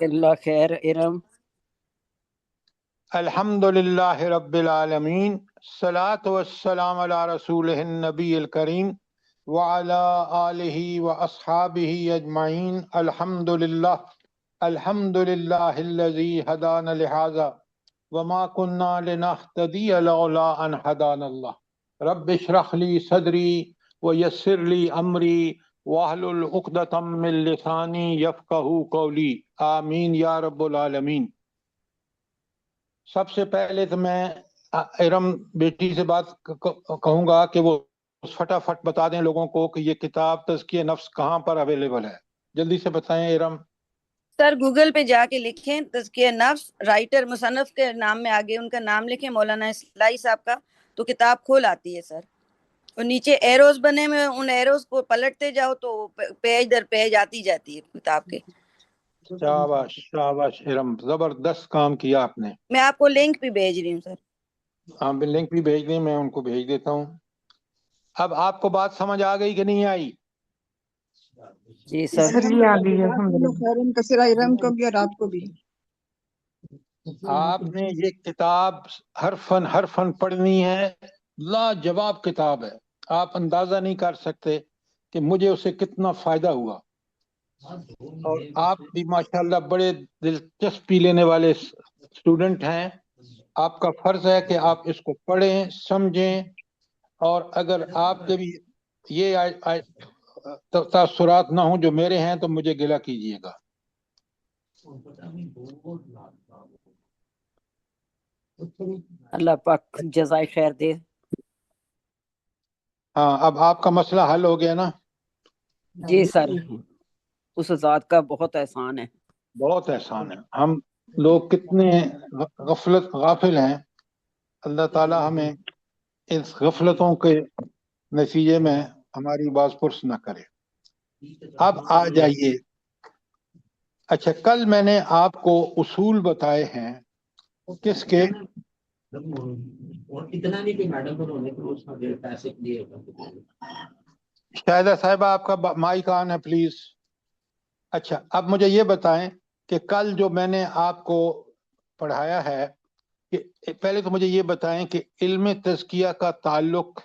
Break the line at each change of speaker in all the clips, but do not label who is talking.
اللہ خیر ارم۔
الحمدللہ رب العالمین، الصلاۃ والسلام علی رسولہ النبی الکریم وعلی آلہ واصحابہ اجمعین۔ الحمدللہ الحمدللہ الذی ہدانا لہذا وما كنا لنہتدی لولا ان ہدانا اللہ۔ رب اشرح لی صدری ویسر لی امری واحلل عقدۃ من لسانی یفقہوا قولی، آمین یا رب العالمین۔ سب سے پہلے تو میں ارم بیٹی سے بات کہوں گا کہ وہ فٹافٹ بتا دیں لوگوں کو کہ یہ کتاب تزکیہ نفس کہاں پر اویلیبل ہے، جلدی سے بتائیں ارم۔
سر گوگل پہ جا کے لکھیں تزکیہ نفس، رائٹر مصنف کے نام میں آگے ان کا نام لکھیں مولانا اصلاحی صاحب کا، تو کتاب کھول آتی ہے سر، اور نیچے ایروز بنے ہوئے، ان ایروز کو پلٹتے جاؤ تو پیج در پیج آتی جاتی ہے کتاب کے۔
شاباش شاباش ارم، زبردست کام کیا آپ نے۔
میں آپ کو لنک بھی بھیج رہی ہوں سر۔
ہاں لنک بھی بھیج دیں، میں ان کو بھیج دیتا ہوں۔ اب آپ کو بات سمجھ آ گئی کہ نہیں آئی؟
جی سر۔
سر جی آ گئی الحمدللہ، کثیرہ ارم کو بھی اور آپ کو بھی۔
آپ نے یہ کتاب حرفن پڑھنی ہے، لاجواب کتاب ہے، آپ اندازہ نہیں کر سکتے کہ مجھے اسے کتنا فائدہ ہوا، اور آپ بھی ماشاءاللہ بڑے دلچسپی لینے والے اسٹوڈنٹ ہیں۔ آپ کا فرض ہے کہ آپ اس کو پڑھیں، سمجھیں، اور اگر آپ کے بھی یہ تاثرات نہ ہوں جو میرے ہیں تو مجھے گلہ کیجیے گا۔
اللہ پاک جزائے خیر دے۔
ہاں اب آپ کا مسئلہ حل ہو گیا نا؟
جی سر، اس ذات کا بہت احسان ہے۔
بہت احسان ہے۔ ہم لوگ کتنے غافل ہیں، اللہ تعالی ہمیں اس غفلتوں کے نتیجے میں ہماری باز پرس نہ کرے۔ اب آ جائیے، اچھا کل میں نے آپ کو اصول بتائے ہیں کس کے؟ شاہدہ صاحبہ آپ کا مائک آن ہے پلیز۔ اچھا اب مجھے یہ بتائیں کہ کل جو میں نے آپ کو پڑھایا ہے، کہ پہلے تو مجھے یہ بتائیں کہ علم تزکیہ کا تعلق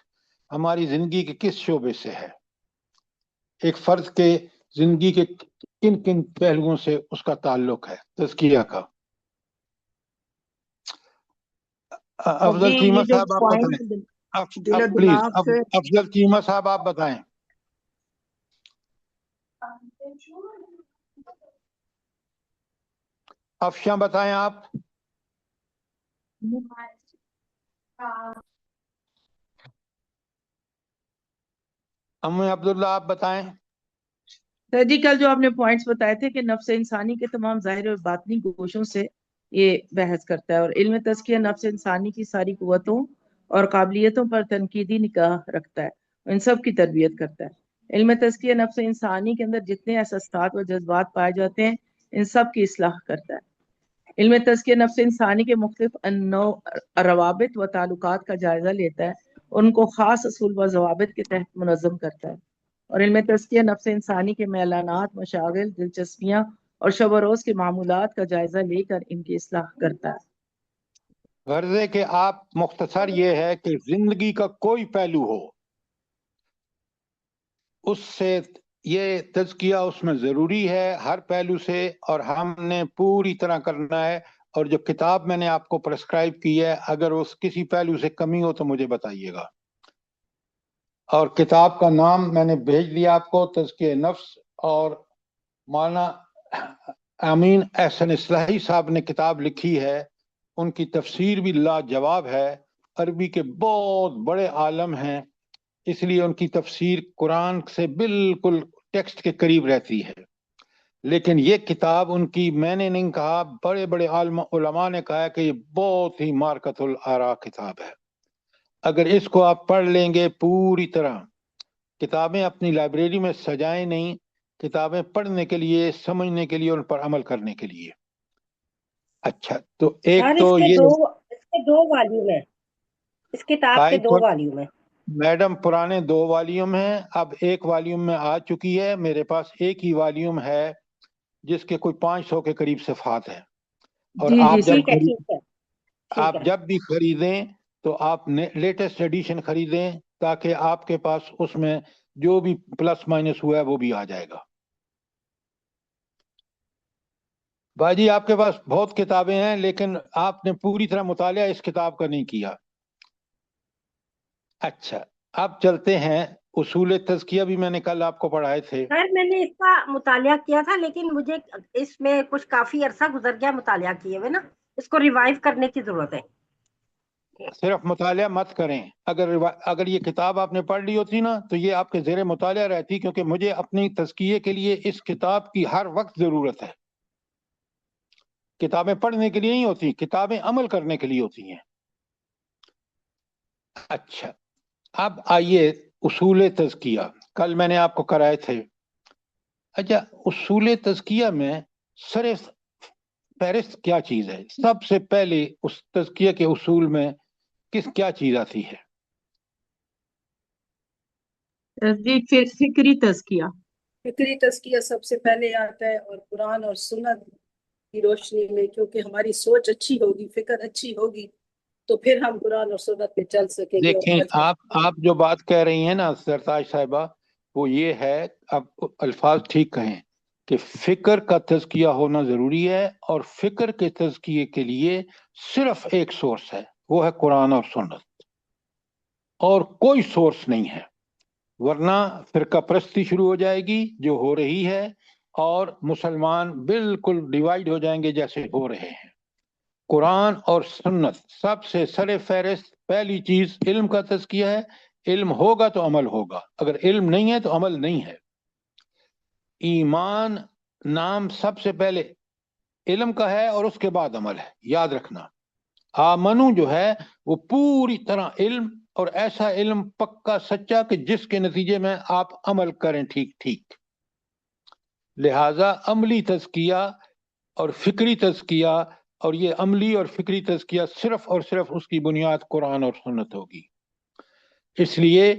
ہماری زندگی کے کس شعبے سے ہے؟ ایک فرد کے زندگی کے کن کن پہلوؤں سے اس کا تعلق ہے تزکیہ کا؟ افضل چیمہ صاحب آپ بتائیں پلیز، افضل چیمہ صاحب آپ بتائیں۔ افشاں بتائیں آپ۔ ام عبداللہ آپ بتائیں۔
سر جی کل جو آپ نے پوائنٹس بتائے تھے کہ نفس انسانی کے تمام ظاہر اور باطنی گوشوں سے یہ بحث کرتا ہے، اور علم تزکیہ نفس انسانی کی ساری قوتوں اور قابلیتوں پر تنقیدی نگاہ رکھتا ہے، ان سب کی تربیت کرتا ہے۔ علم تزکیہ نفس انسانی کے اندر جتنے احساسات و جذبات پائے جاتے ہیں ان سب کی اصلاح کرتا ہے۔ علم تزکیہ نفس انسانی کے مختلف روابط و تعلقات کا جائزہ لیتا ہے، ان کو خاص اصول و ضوابط کے تحت منظم کرتا ہے، اور علم تزکیہ نفس انسانی کے میلانات، مشاغل، دلچسپیاں اور شب و روز کے معمولات کا جائزہ لے کر ان کی اصلاح کرتا ہے۔
غرض ہے کہ آپ مختصر یہ ہے کہ زندگی کا کوئی پہلو ہو اس سے یہ تزکیہ اس میں ضروری ہے، ہر پہلو سے، اور ہم نے پوری طرح کرنا ہے۔ اور جو کتاب میں نے آپ کو پرسکرائب کی ہے، اگر اس کسی پہلو سے کمی ہو تو مجھے بتائیے گا۔ اور کتاب کا نام میں نے بھیج دیا آپ کو، تزکیہ نفس، اور مولانا امین احسن اصلاحی صاحب نے کتاب لکھی ہے، ان کی تفسیر بھی لاجواب ہے، عربی کے بہت بڑے عالم ہیں، اس لیے ان کی تفسیر قرآن سے بالکل ٹیکسٹ کے قریب رہتی ہے۔ لیکن یہ کتاب ان کی، میں نے نہیں کہا، بڑے بڑے علماء نے کہا ہے کہ یہ بہت ہی مارکۃ الآراء کتاب ہے۔ اگر اس کو آپ پڑھ لیں گے پوری طرح، کتابیں اپنی لائبریری میں سجائیں نہیں، کتابیں پڑھنے کے لیے، سمجھنے کے لیے، ان پر عمل کرنے کے لیے۔ اچھا تو ایک تو یہ
اس کے دو والیوم ہیں، اس کتاب کے دو والیوم ہیں
میڈم، پرانے 2 والیوم ہیں، اب ایک والیوم میں آ چکی ہے، میرے پاس ایک ہی والیوم ہے جس کے کوئی 500 کے قریب صفحات ہیں، اور
جی
آپ
جی
جب
ٹھیک ہے ٹھیک ہے ٹھیک
آپ
ہے
جب بھی خریدیں تو آپ لیٹسٹ ایڈیشن خریدیں، تاکہ آپ کے پاس اس میں جو بھی پلس مائنس ہوا ہے وہ بھی آ جائے گا۔ بھائی جی آپ کے پاس بہت کتابیں ہیں، لیکن آپ نے پوری طرح مطالعہ اس کتاب کا نہیں کیا۔ اچھا، اب چلتے ہیں اصول تزکیہ، بھی میں نے کل آپ کو پڑھائے تھے۔
خیر میں نے اس کا مطالعہ کیا تھا، لیکن مجھے اس میں کچھ کافی عرصہ گزر گیا مطالعہ کیے ہوئے نا، اس کو ریوائیو کرنے کی ضرورت ہے۔
صرف مطالعہ مت کریں، اگر یہ کتاب آپ نے پڑھ لی ہوتی نا تو یہ آپ کے زیر مطالعہ رہتی، کیونکہ مجھے اپنی تزکیے کے لیے اس کتاب کی ہر وقت ضرورت ہے۔ کتابیں پڑھنے کے لیے نہیں ہوتی، کتابیں عمل کرنے کے لیے ہوتی ہیں۔ اچھا، اب آئیے اصول تزکیہ، کل میں نے آپ کو کرائے تھے۔ اچھا، اصول تزکیہ میں سر فہرست کیا چیز ہے؟ سب سے پہلے اس تزکیہ کے اصول میں کیا چیز آتی ہے؟
جی فکری تزکیہ۔
فکری تزکیہ سب سے پہلے آتا ہے، اور قرآن اور سنت کی روشنی میں، کیونکہ ہماری سوچ اچھی ہوگی، فکر اچھی ہوگی، تو پھر ہم قرآن اور سنت پہ چل سکیں گے۔
دیکھیں آپ جو بات کہہ رہی ہیں نا سرتاج صاحبہ، وہ یہ ہے، اب الفاظ ٹھیک کہیں کہ فکر کا تزکیہ ہونا ضروری ہے، اور فکر کے تزکیے کے لیے صرف ایک سورس ہے، وہ ہے قرآن اور سنت، اور کوئی سورس نہیں ہے، ورنہ فرقہ پرستی شروع ہو جائے گی جو ہو رہی ہے، اور مسلمان بالکل ڈیوائیڈ ہو جائیں گے جیسے ہو رہے ہیں۔ قرآن اور سنت سب سے سر فہرست پہلی چیز علم کا تزکیہ ہے۔ علم ہوگا تو عمل ہوگا، اگر علم نہیں ہے تو عمل نہیں ہے۔ ایمان نام سب سے پہلے علم کا ہے اور اس کے بعد عمل ہے، یاد رکھنا۔ آمنو جو ہے وہ پوری طرح علم، اور ایسا علم پکا سچا کہ جس کے نتیجے میں آپ عمل کریں ٹھیک ٹھیک۔ لہذا عملی تزکیہ اور فکری تزکیہ، اور یہ عملی اور فکری تزکیہ صرف اور صرف اس کی بنیاد قرآن اور سنت ہوگی۔ اس لیے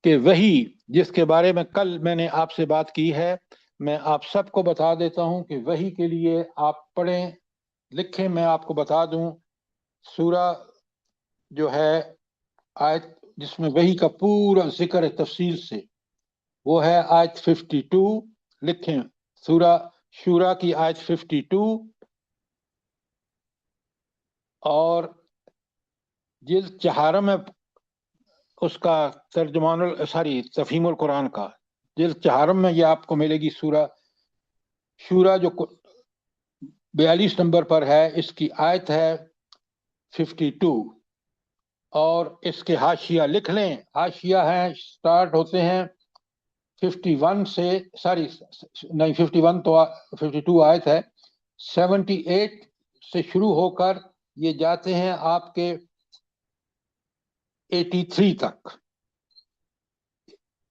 کہ وہی جس کے بارے میں کل میں نے آپ سے بات کی ہے، میں آپ سب کو بتا دیتا ہوں کہ وہی کے لیے آپ پڑھیں لکھیں۔ میں آپ کو بتا دوں، سورہ جو ہے آیت جس میں وحی کا پورا ذکر ہے تفصیل سے، وہ ہے آیت 52، لکھیں سورہ شورا کی آیت 52، اور جلد چہارم ہے اس کا ترجمان تفہیم القرآن کا، جلد چہارم میں یہ آپ کو ملے گی سورہ شورا، جو 42 نمبر پر ہے، اس کی آیت ہے 52، اور اس کے حاشیہ لکھ لیں۔ حاشیہ ہیں سٹارٹ ہوتے ہیں 51 سے، نہیں 51 تو 52 آیت ہے، 78 سے شروع ہو کر یہ جاتے ہیں آپ کے 83 تک،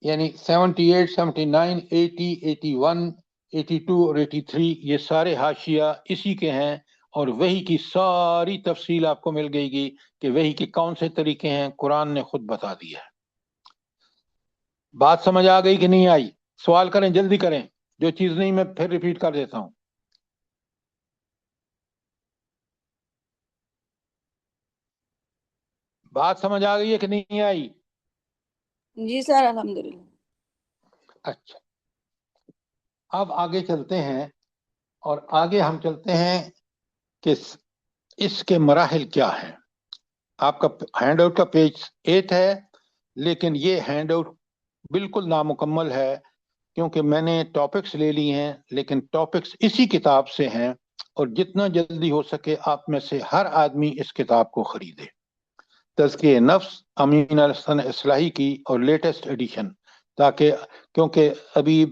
یعنی 78 79 80 81 82 اور 83، یہ سارے حاشیہ اسی کے ہیں، اور وحی کی ساری تفصیل آپ کو مل گئی گی کہ وحی کے کون سے طریقے ہیں، قرآن نے خود بتا دیا ہے۔ بات سمجھ آ گئی کہ نہیں آئی؟ سوال کریں، جلدی کریں، جو چیز نہیں میں پھر ریپیٹ کر دیتا ہوں۔ بات سمجھ آ گئی ہے کہ نہیں آئی؟
جی سر الحمدللہ۔
اچھا، اب آگے چلتے ہیں، اور آگے ہم چلتے ہیں کہ اس کے مراحل کیا ہیں۔ آپ کا ہینڈ آؤٹ کا پیج 8 ہے، لیکن یہ ہینڈ آؤٹ بالکل نامکمل ہے، کیونکہ میں نے ٹاپکس لے لی ہیں، لیکن ٹاپکس اسی کتاب سے ہیں، اور جتنا جلدی ہو سکے آپ میں سے ہر آدمی اس کتاب کو خریدے۔ تزکیہ نفس، امین الحسن اصلاحی کی اور لیٹسٹ ایڈیشن، تاکہ کیونکہ ابھی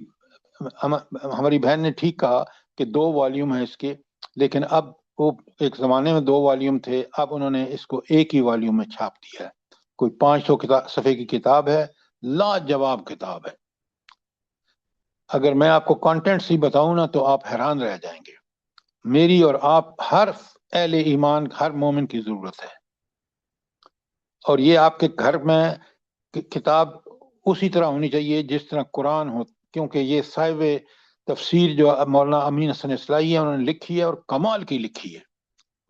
ہماری بہن نے ٹھیک کہا کہ 2 والیوم ہیں اس کے، لیکن اب وہ ایک زمانے میں 2 والیوم تھے، اب انہوں نے اس کو ایک ہی والیوم میں چھاپ دیا ہے۔ کوئی 500 صفحے کی کتاب ہے، لاجواب کتاب ہے۔ اگر میں آپ کو کانٹینٹس ہی بتاؤں نا تو آپ حیران رہ جائیں گے۔ میری اور آپ ہر اہل ایمان، ہر مومن کی ضرورت ہے، اور یہ آپ کے گھر میں کتاب اسی طرح ہونی چاہیے جس طرح قرآن ہو، کیونکہ یہ صاحب تفسیر جو مولانا امین حسن اصلاحی ہے انہوں نے لکھی ہے، اور کمال کی لکھی ہے،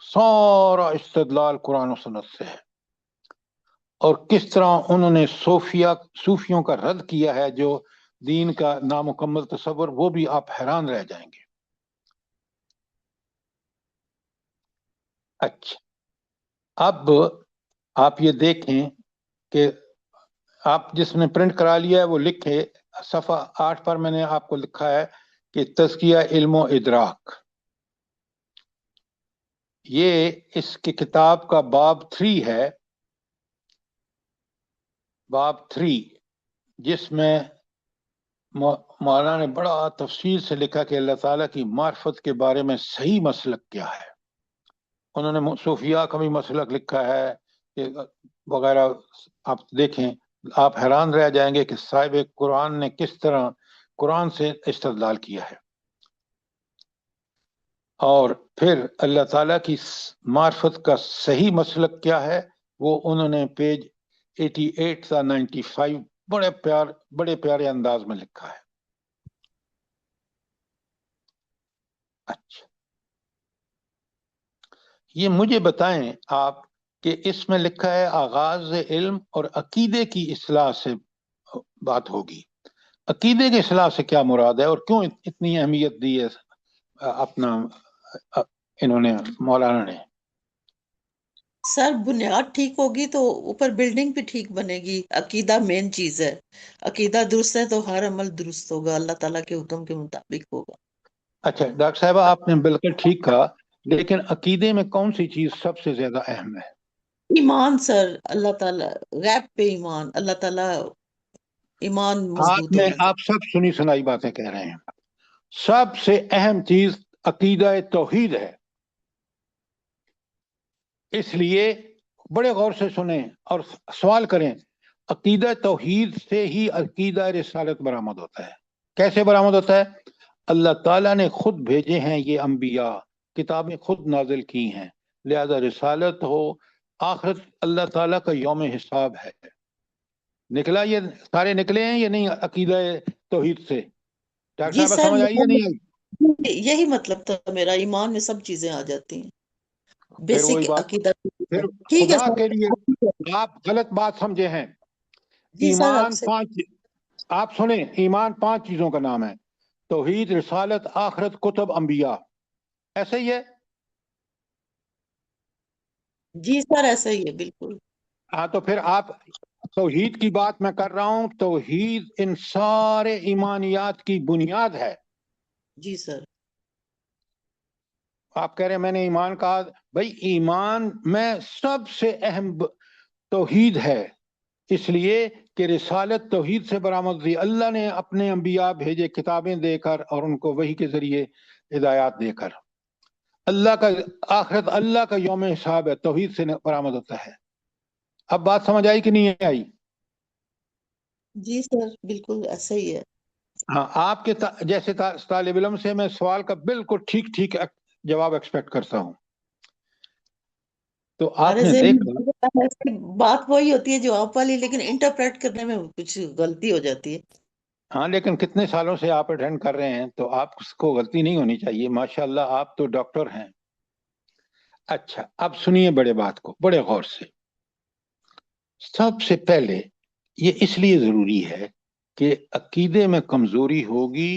سارا استدلال قرآن و سنت سے ہے، اور کس طرح انہوں نے صوفیوں کا رد کیا ہے جو دین کا نامکمل تصور، وہ بھی آپ حیران رہ جائیں گے۔ اچھا، اب آپ یہ دیکھیں کہ آپ جس نے پرنٹ کرا لیا ہے وہ لکھے، صفحہ 8 پر میں نے آپ کو لکھا ہے کہ تزکیہ علم و ادراک، یہ اس کی کتاب کا باب 3 ہے، باب 3، جس میں مولانا نے بڑا تفصیل سے لکھا کہ اللہ تعالیٰ کی معرفت کے بارے میں صحیح مسلک کیا ہے۔ انہوں نے صوفیاء کا بھی مسلک لکھا ہے کہ وغیرہ، آپ دیکھیں آپ حیران رہ جائیں گے کہ صاحب قرآن نے کس طرح قرآن سے استدلال کیا ہے۔ اور پھر اللہ تعالیٰ کی معرفت کا صحیح مسلک کیا ہے، وہ انہوں نے پیج 88 تا 95 بڑے پیارے انداز میں لکھا ہے۔ اچھا، یہ مجھے بتائیں آپ کہ اس میں لکھا ہے آغاز علم اور عقیدے کی اصلاح سے بات ہوگی، عقیدے کی اصلاح سے کیا مراد ہے اور کیوں اتنی اہمیت دی ہے اپنا انہوں نے مولانا نے؟
سر بنیاد ٹھیک ہوگی تو اوپر بلڈنگ بھی ٹھیک بنے گی، عقیدہ مین چیز ہے، عقیدہ درست ہے تو ہر عمل درست ہوگا، اللہ تعالیٰ کے حکم کے مطابق ہوگا۔
اچھا ڈاکٹر صاحبہ، آپ نے بالکل ٹھیک کہا، لیکن عقیدے میں کون سی چیز سب سے زیادہ اہم ہے؟
ایمان سر، اللہ تعالیٰ غیب پہ ایمان، اللہ تعالیٰ ایمان مضبوط ہونا
آپ سب سنی سنائی باتیں کہہ رہے ہیں، سب سے اہم چیز عقیدہ توحید ہے، اس لیے بڑے غور سے سنیں اور سوال کریں۔ عقیدہ توحید سے ہی عقیدہ رسالت برآمد ہوتا ہے۔ کیسے برآمد ہوتا ہے؟ اللہ تعالیٰ نے خود بھیجے ہیں یہ انبیاء، کتابیں خود نازل کی ہیں، لہذا رسالت ہو، آخرت اللہ تعالیٰ کا یوم حساب ہے۔ نکلا یہ سارے نکلے ہیں یا نہیں عقیدہ توحید سے؟ ڈاکٹر
جی
صاحبہ
سر،
سمجھ آئی یا نہیں آئی؟
یہی مطلب تھا میرا، ایمان میں سب چیزیں آ جاتی ہیں،
پھر وہی
بیسک
بات،
عقیدہ۔
پھر
ٹھیک ہے
خدا کے لیے
سر،
آپ غلط بات سمجھے ہیں۔
جی سر آپ
ایمان
سے
5، آپ سنیں، ایمان 5 چیزوں کا نام ہے: توحید، رسالت، آخرت، کتب، انبیاء، ایسے ہی ہے؟
جی سر ایسا ہی ہے بالکل۔
ہاں، تو پھر آپ توحید کی بات میں کر رہا ہوں، توحید ان سارے ایمانیات کی بنیاد ہے۔
جی سر،
آپ کہہ رہے ہیں میں نے ایمان کہا، بھائی ایمان میں سب سے اہم توحید ہے، اس لیے کہ رسالت توحید سے برآمد ہوئی، اللہ نے اپنے انبیاء بھیجے کتابیں دے کر اور ان کو وحی کے ذریعے ہدایات دے کر۔ اللہ کا آخرت، اللہ کا یوم حساب ہے، توحید سے برآمد ہوتا ہے۔ اب بات سمجھ آئی کہ نہیں آئی؟
جی سر بالکل ایسا ہی ہے۔
ہاں، آپ کے جیسے طالب علم سے میں سوال کا بالکل ٹھیک جواب ایکسپیکٹ کرتا ہوں۔ تو آپ
ہمارے
نے
ذہن
دیکھا،
میں بات وہی ہوتی ہے جو آپ والی، لیکن انٹرپریٹ کرنے میں کچھ غلطی ہو جاتی ہے۔
ہاں لیکن کتنے سالوں سے آپ اٹینڈ کر رہے ہیں تو آپ کو غلطی نہیں ہونی چاہیے، ماشاءاللہ آپ تو ڈاکٹر ہیں۔ اچھا، اب سنیے بڑے بات کو بڑے غور سے۔ سب سے پہلے یہ اس لیے ضروری ہے کہ عقیدے میں کمزوری ہوگی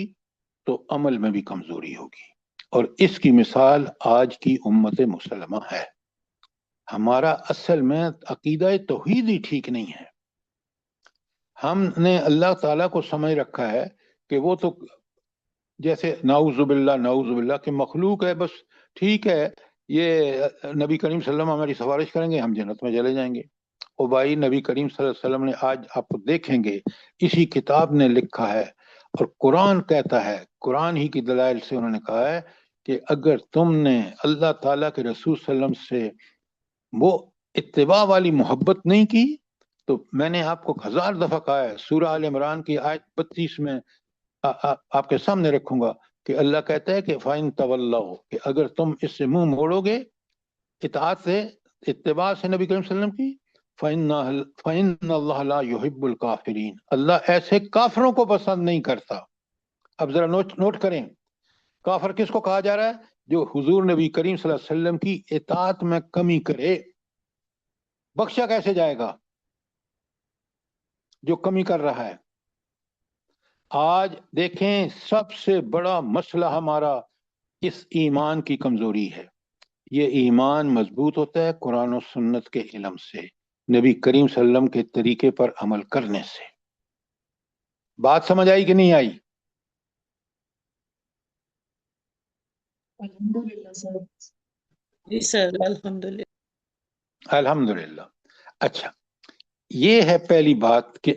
تو عمل میں بھی کمزوری ہوگی، اور اس کی مثال آج کی امت مسلمہ ہے۔ ہمارا اصل میں عقیدہ توحید ہی ٹھیک نہیں ہے۔ ہم نے اللہ تعالیٰ کو سمجھ رکھا ہے کہ وہ تو جیسے نعوذ باللہ کہ مخلوق ہے، بس ٹھیک ہے، یہ نبی کریم صلی اللہ علیہ وسلم ہماری سفارش کریں گے، ہم جنت میں چلے جائیں گے۔ او بھائی، نبی کریم صلی اللہ علیہ وسلم نے، آج آپ دیکھیں گے اسی کتاب نے لکھا ہے اور قرآن کہتا ہے، قرآن ہی کی دلائل سے انہوں نے کہا ہے کہ اگر تم نے اللہ تعالیٰ کے رسول صلی اللہ علیہ وسلم سے وہ اتباع والی محبت نہیں کی تو میں نے آپ کو 1000 دفعہ کہا ہے، سورہ آل عمران کی آیت 32 میں آپ کے سامنے رکھوں گا کہ اللہ کہتا ہے کہ فَإِن تَوَلَّوْا، کہ اگر تم اس سے منہ موڑو گے، اطاعت سے، اتباع سے نبی کریم صلی اللہ علیہ وسلم کی، فَإِنَّ اللَّهَ لَا يُحِبُّ الْكَافِرِينَ، اللہ ایسے کافروں کو پسند نہیں کرتا۔ اب ذرا نوٹ کریں, کافر کس کو کہا جا رہا ہے؟ جو حضور نبی کریم صلی اللہ علیہ وسلم کی اطاعت میں کمی کرے. بخشا کیسے جائے گا جو کمی کر رہا ہے؟ آج دیکھیں سب سے بڑا مسئلہ ہمارا اس ایمان کی کمزوری ہے. یہ ایمان مضبوط ہوتا ہے قرآن و سنت کے علم سے, نبی کریم صلی اللہ علیہ وسلم کے طریقے پر عمل کرنے سے. بات سمجھ آئی کہ نہیں آئی؟
الحمدللہ سر.
جی سر الحمدللہ.
الحمدللہ. اچھا, یہ ہے پہلی بات کہ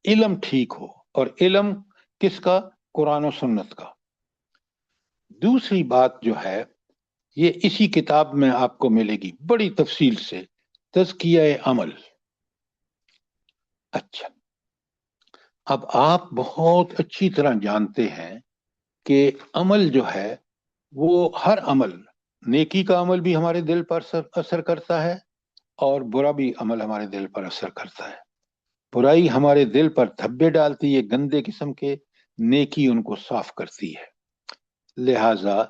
علم ٹھیک ہو, اور علم کس کا؟ قرآن و سنت کا. دوسری بات جو ہے یہ اسی کتاب میں آپ کو ملے گی بڑی تفصیل سے, تزکیہ عمل. اچھا, اب آپ بہت اچھی طرح جانتے ہیں کہ عمل جو ہے وہ ہر عمل, نیکی کا عمل بھی ہمارے دل پر اثر کرتا ہے, اور برا بھی عمل ہمارے دل پر اثر کرتا ہے. برائی ہمارے دل پر دھبے ڈالتی ہے گندے قسم کے, نیکی ان کو صاف کرتی ہے. لہذا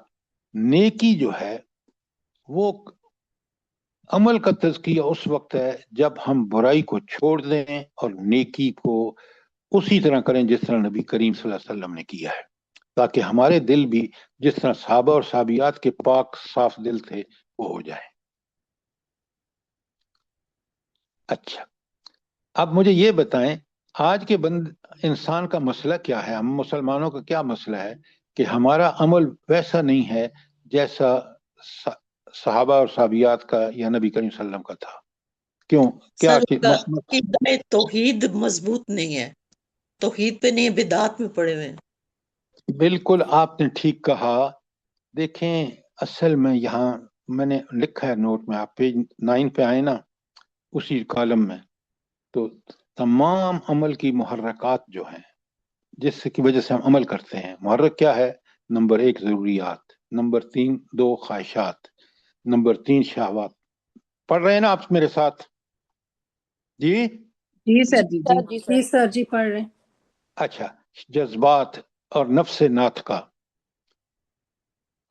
نیکی جو ہے وہ عمل کا تزکیہ اس وقت ہے جب ہم برائی کو چھوڑ دیں اور نیکی کو اسی طرح کریں جس طرح نبی کریم صلی اللہ علیہ وسلم نے کیا ہے, تاکہ ہمارے دل بھی جس طرح صحابہ اور صحابیات کے پاک صاف دل تھے وہ ہو جائیں. اچھا, اب مجھے یہ بتائیں آج کے انسان کا مسئلہ کیا ہے؟ ہم مسلمانوں کا کیا مسئلہ ہے کہ ہمارا عمل ویسا نہیں ہے جیسا صحابہ اور صحابیات کا یا نبی کریم صلی اللہ علیہ وسلم کا تھا. کیوں؟ کیا
سر عقیدہ توحید مضبوط نہیں ہے, توحید پہ نہیں, بدعات میں پڑے ہوئے ہیں.
بالکل آپ نے ٹھیک کہا. دیکھیں اصل میں یہاں میں نے لکھا ہے نوٹ میں, آپ پیج 9 پہ آئے نا اسی کالم میں, تو تمام عمل کی محرکات جو ہیں جس کی وجہ سے ہم عمل کرتے ہیں, محرک کیا ہے؟ نمبر 1 ضروریات, نمبر 2 خواہشات, نمبر 3 شہوات. پڑھ رہے ہیں نا آپ میرے ساتھ؟ جی
جی سر. جی جی
جی سر جی پڑھ رہے ہیں.
اچھا, جذبات اور نفس ناطقہ.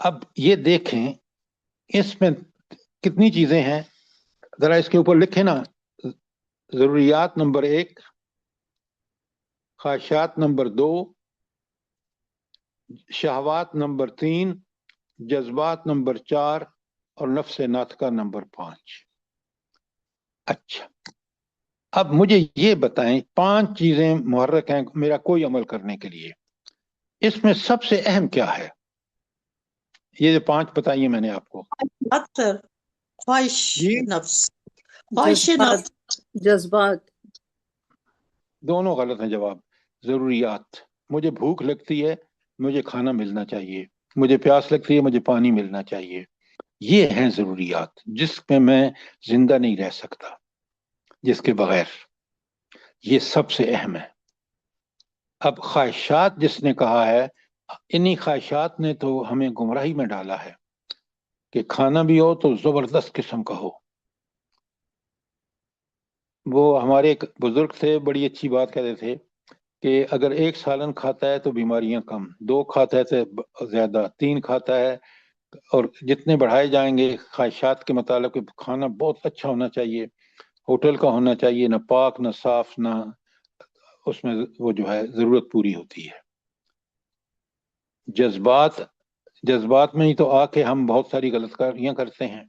اب یہ دیکھیں اس میں کتنی چیزیں ہیں, ذرا اس کے اوپر لکھیں نا. ضروریات نمبر 1, خواہشات نمبر 2, شہوات نمبر 3, جذبات نمبر 4 اور نفس ناطقہ نمبر 5. اچھا, اب مجھے یہ بتائیں 5 چیزیں محرک ہیں میرا کوئی عمل کرنے کے لیے, اس میں سب سے اہم کیا ہے؟ یہ 5 بتائیے میں نے آپ کو.
سر خواہش نفس, خواہش
جذبات, جذبات.
دونوں غلط ہیں جواب. ضروریات, مجھے بھوک لگتی ہے مجھے کھانا ملنا چاہیے, مجھے پیاس لگتی ہے مجھے پانی ملنا چاہیے, یہ ہیں ضروریات جس میں میں زندہ نہیں رہ سکتا جس کے بغیر. یہ سب سے اہم ہے. اب خواہشات جس نے کہا ہے, انہی خواہشات نے تو ہمیں گمراہی میں ڈالا ہے کہ کھانا بھی ہو تو زبردست قسم کا ہو. وہ ہمارے ایک بزرگ تھے, بڑی اچھی بات کہتے تھے کہ اگر 1 سالن کھاتا ہے تو بیماریاں کم, 2 کھاتا ہے تو زیادہ, 3 کھاتا ہے, اور جتنے بڑھائے جائیں گے خواہشات کے متعلق کھانا بہت اچھا ہونا چاہیے, ہوٹل کا ہونا چاہیے, نہ پاک نہ صاف, نہ اس میں وہ جو ہے ضرورت پوری ہوتی ہے. جذبات میں ہی تو آ کے ہم بہت ساری غلط کاریاں کرتے ہیں.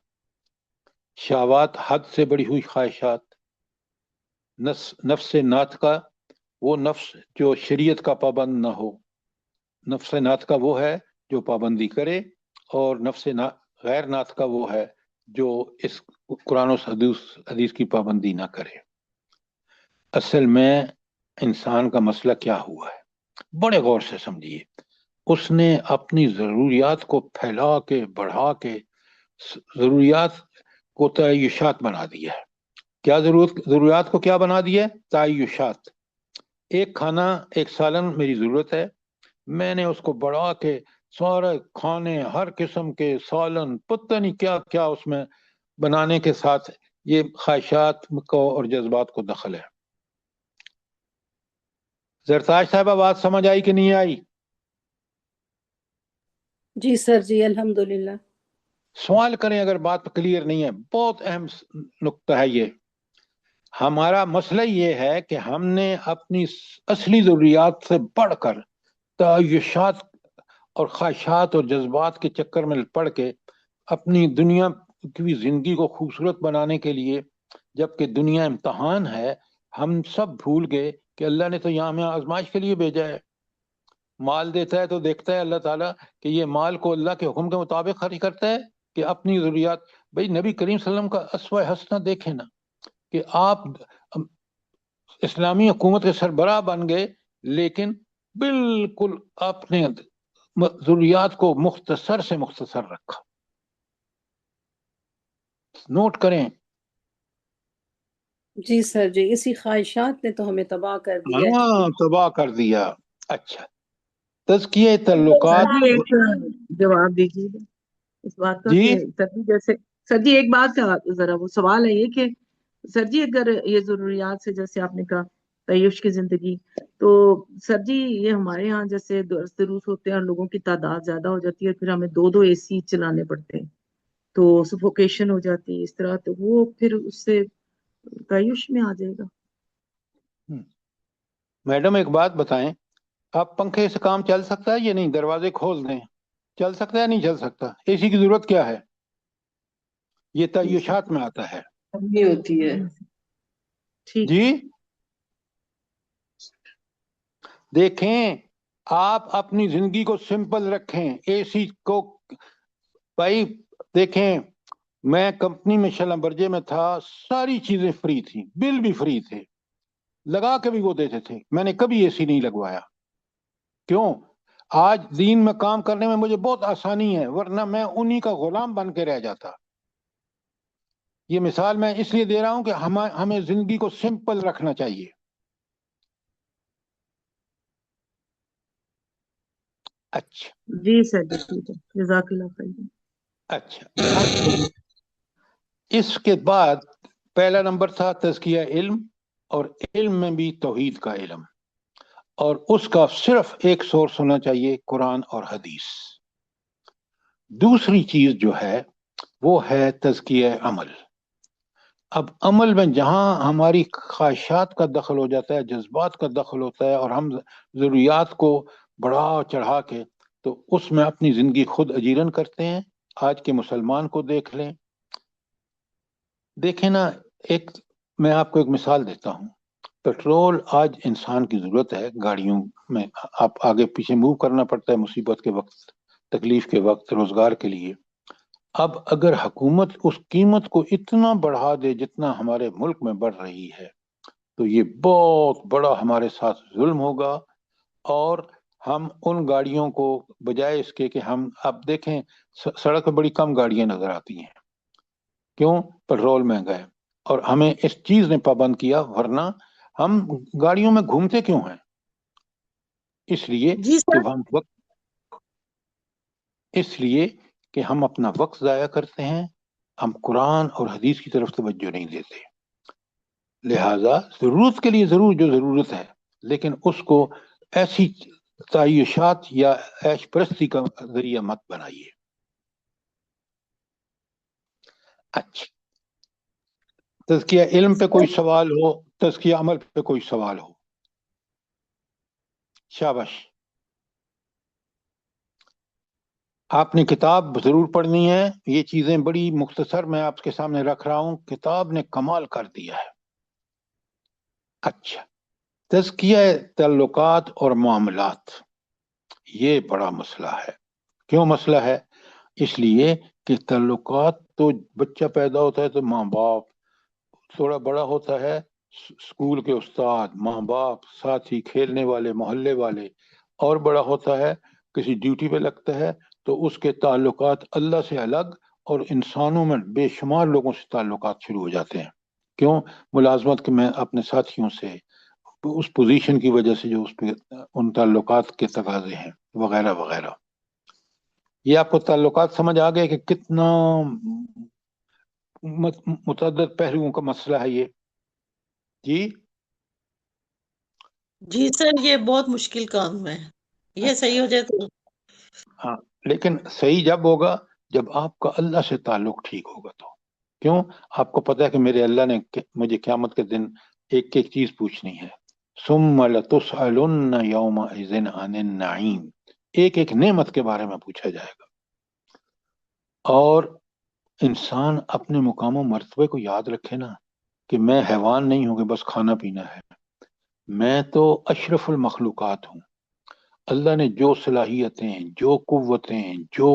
شہوات حد سے بڑی ہوئی خواہشات. نفس ناطقہ, وہ نفس جو شریعت کا پابند نہ ہو. نفس ناطقہ وہ ہے جو پابندی کرے, اور نفس غیر ناطقہ وہ ہے جو اس قرآن و حدیث کی پابندی نہ کرے. اصل میں انسان کا مسئلہ کیا ہوا ہے, بڑے غور سے سمجھیے. اس نے اپنی ضروریات کو پھیلا کے بڑھا کے ضروریات کو تعیشات بنا دیا ہے. کیا ضروریات کو کیا بنا دیا ہے؟ تعیشات. 1 کھانا 1 سالن میری ضرورت ہے, میں نے اس کو بڑھا کے سارے کھانے ہر قسم کے سالن پتہ نہیں کیا کیا اس میں بنانے کے ساتھ یہ خواہشات کو اور جذبات کو دخل ہے. زرتاج صاحبہ بات سمجھ آئی کہ نہیں آئی؟
جی سر جی الحمدللہ.
سوال کریں اگر بات کلیئر نہیں ہے. بہت اہم نقطہ ہے یہ. ہمارا مسئلہ یہ ہے کہ ہم نے اپنی اصلی ضروریات سے بڑھ کر تعیشات اور خواہشات اور جذبات کے چکر میں پڑ کے اپنی دنیا کی زندگی کو خوبصورت بنانے کے لیے، جبکہ دنیا امتحان ہے، ہم سب بھول گئے کہ اللہ نے تو یہاں ہمیں آزمائش کے لیے بھیجا ہے. مال دیتا ہے تو دیکھتا ہے اللہ تعالیٰ کہ یہ مال کو اللہ کے حکم کے مطابق خرچ کرتا ہے کہ اپنی ضروریات. بھئی نبی کریم صلی اللہ علیہ وسلم کا اسوہ حسنہ دیکھیں نا، کہ آپ اسلامی حکومت کے سربراہ بن گئے لیکن بالکل اپنے ضروریات کو مختصر سے مختصر رکھا. نوٹ کریں.
جی سر جی، اسی خواہشات نے تو ہمیں تباہ کر دیا ہے.
ہاں تباہ کر دیا. اچھا، تزکیہ
سر
تعلقات.
جی ایک جواب دیجیے اس بات کا
جی
کہ سر جی جیسے سر جی ایک بات کا ذرا وہ سوال ہے یہ کہ سر جی اگر یہ ضروریات سے جیسے آپ نے کہا تعیش کی زندگی، تو سر جی یہ ہمارے ہاں جیسے دروس ہوتے ہیں اور لوگوں کی تعداد زیادہ ہو جاتی ہے، پھر ہمیں 2 اے سی چلانے پڑتے ہیں تو سفوکیشن ہو جاتی ہے اس طرح، تو وہ پھر اس سے تعیش میں آ جائے گا.
میڈم ایک بات بتائیں، آپ پنکھے سے کام چل سکتا ہے یا نہیں؟ دروازے کھول دیں، چل سکتا ہے نہیں چل سکتا؟ اے سی کی ضرورت کیا ہے؟ یہ تعیشات میں آتا ہے.
یہ ہوتی ہے.
ٹھیک.
جی دیکھیں، آپ اپنی زندگی کو سمپل رکھیں. اے سی کو بھائی دیکھیں، میں کمپنی میں شلم برجے میں تھا، ساری چیزیں فری تھیں، بل بھی فری تھے، لگا کے بھی وہ دیتے تھے. میں نے کبھی اے سی نہیں لگوایا. کیوں؟ آج دین میں کام کرنے میں مجھے بہت آسانی ہے، ورنہ میں انہی کا غلام بن کے رہ جاتا. یہ مثال میں اس لیے دے رہا ہوں کہ ہمیں زندگی کو سمپل رکھنا چاہیے. اچھا
جی سر جی ٹھیک ہے، جزاک اللہ خیر.
اچھا. اس کے بعد پہلا نمبر تھا تزکیہ علم، اور علم میں بھی توحید کا علم، اور اس کا صرف ایک سورس ہونا چاہیے، قرآن اور حدیث. دوسری چیز جو ہے وہ ہے تزکیہ عمل. اب عمل میں جہاں ہماری خواہشات کا دخل ہو جاتا ہے، جذبات کا دخل ہوتا ہے، اور ہم ضروریات کو بڑھا چڑھا کے، تو اس میں اپنی زندگی خود اجیرن کرتے ہیں. آج کے مسلمان کو دیکھ لیں. دیکھیں نا، میں آپ کو ایک مثال دیتا ہوں. پیٹرول آج انسان کی ضرورت ہے، گاڑیوں میں آپ آگے پیچھے موو کرنا پڑتا ہے مصیبت کے وقت، تکلیف کے وقت، روزگار کے لیے. اب اگر حکومت اس قیمت کو اتنا بڑھا دے جتنا ہمارے ملک میں بڑھ رہی ہے، تو یہ بہت بڑا ہمارے ساتھ ظلم ہوگا. اور ہم ان گاڑیوں کو بجائے اس کے کہ ہم اب دیکھیں سڑک پہ بڑی کم گاڑیاں نظر آتی ہیں. کیوں؟ پیٹرول مہنگا ہے، اور ہمیں اس چیز نے پابند کیا. ورنہ ہم گاڑیوں میں گھومتے کیوں ہیں؟ اس لیے
جی
کہ
سر.
ہم اپنا وقت ضائع کرتے ہیں، ہم قرآن اور حدیث کی طرف توجہ نہیں دیتے. لہذا ضرورت کے لیے ضرور جو ضرورت ہے، لیکن اس کو ایسی تعیشات یا عیش پرستی کا ذریعہ مت بنائیے. اچھا، تزکیہ علم پہ کوئی سوال ہو، تزکیہ عمل پہ کوئی سوال ہو؟ شاباش. آپ نے کتاب ضرور پڑھنی ہے. یہ چیزیں بڑی مختصر میں آپ کے سامنے رکھ رہا ہوں، کتاب نے کمال کر دیا ہے. اچھا، تزکیہ تعلقات اور معاملات، یہ بڑا مسئلہ ہے. کیوں مسئلہ ہے؟ اس لیے کہ تعلقات تو بچہ پیدا ہوتا ہے تو ماں باپ، تھوڑا بڑا ہوتا ہے اسکول کے استاد، ماں باپ، ساتھی، کھیلنے والے، محلے والے، اور بڑا ہوتا ہے کسی ڈیوٹی پہ لگتا ہے تو اس کے تعلقات اللہ سے الگ اور انسانوں میں بے شمار لوگوں سے تعلقات شروع ہو جاتے ہیں. کیوں؟ ملازمت کے میں اپنے ساتھیوں سے، اس پوزیشن کی وجہ سے جو اس پہ ان تعلقات کے تقاضے ہیں، وغیرہ وغیرہ. یہ آپ کو تعلقات سمجھ آ گئے کہ کتنا متعدد پہلوؤں کا مسئلہ ہے یہ؟ جی
جی سر، یہ بہت مشکل کام ہے، یہ صحیح ہو جائے تو.
ہاں، لیکن صحیح جب ہوگا جب آپ کا اللہ سے تعلق ٹھیک ہوگا. تو کیوں؟ آپ کو پتا ہے کہ میرے اللہ نے مجھے قیامت کے دن ایک ایک چیز پوچھنی ہے. ثم لتسألن یومئذ عن النعیم، ایک ایک نعمت کے بارے میں پوچھا جائے گا. اور انسان اپنے مقام و مرتبے کو یاد رکھے نا کہ میں حیوان نہیں ہوں کہ بس کھانا پینا ہے، میں تو اشرف المخلوقات ہوں. اللہ نے جو صلاحیتیں، جو قوتیں، جو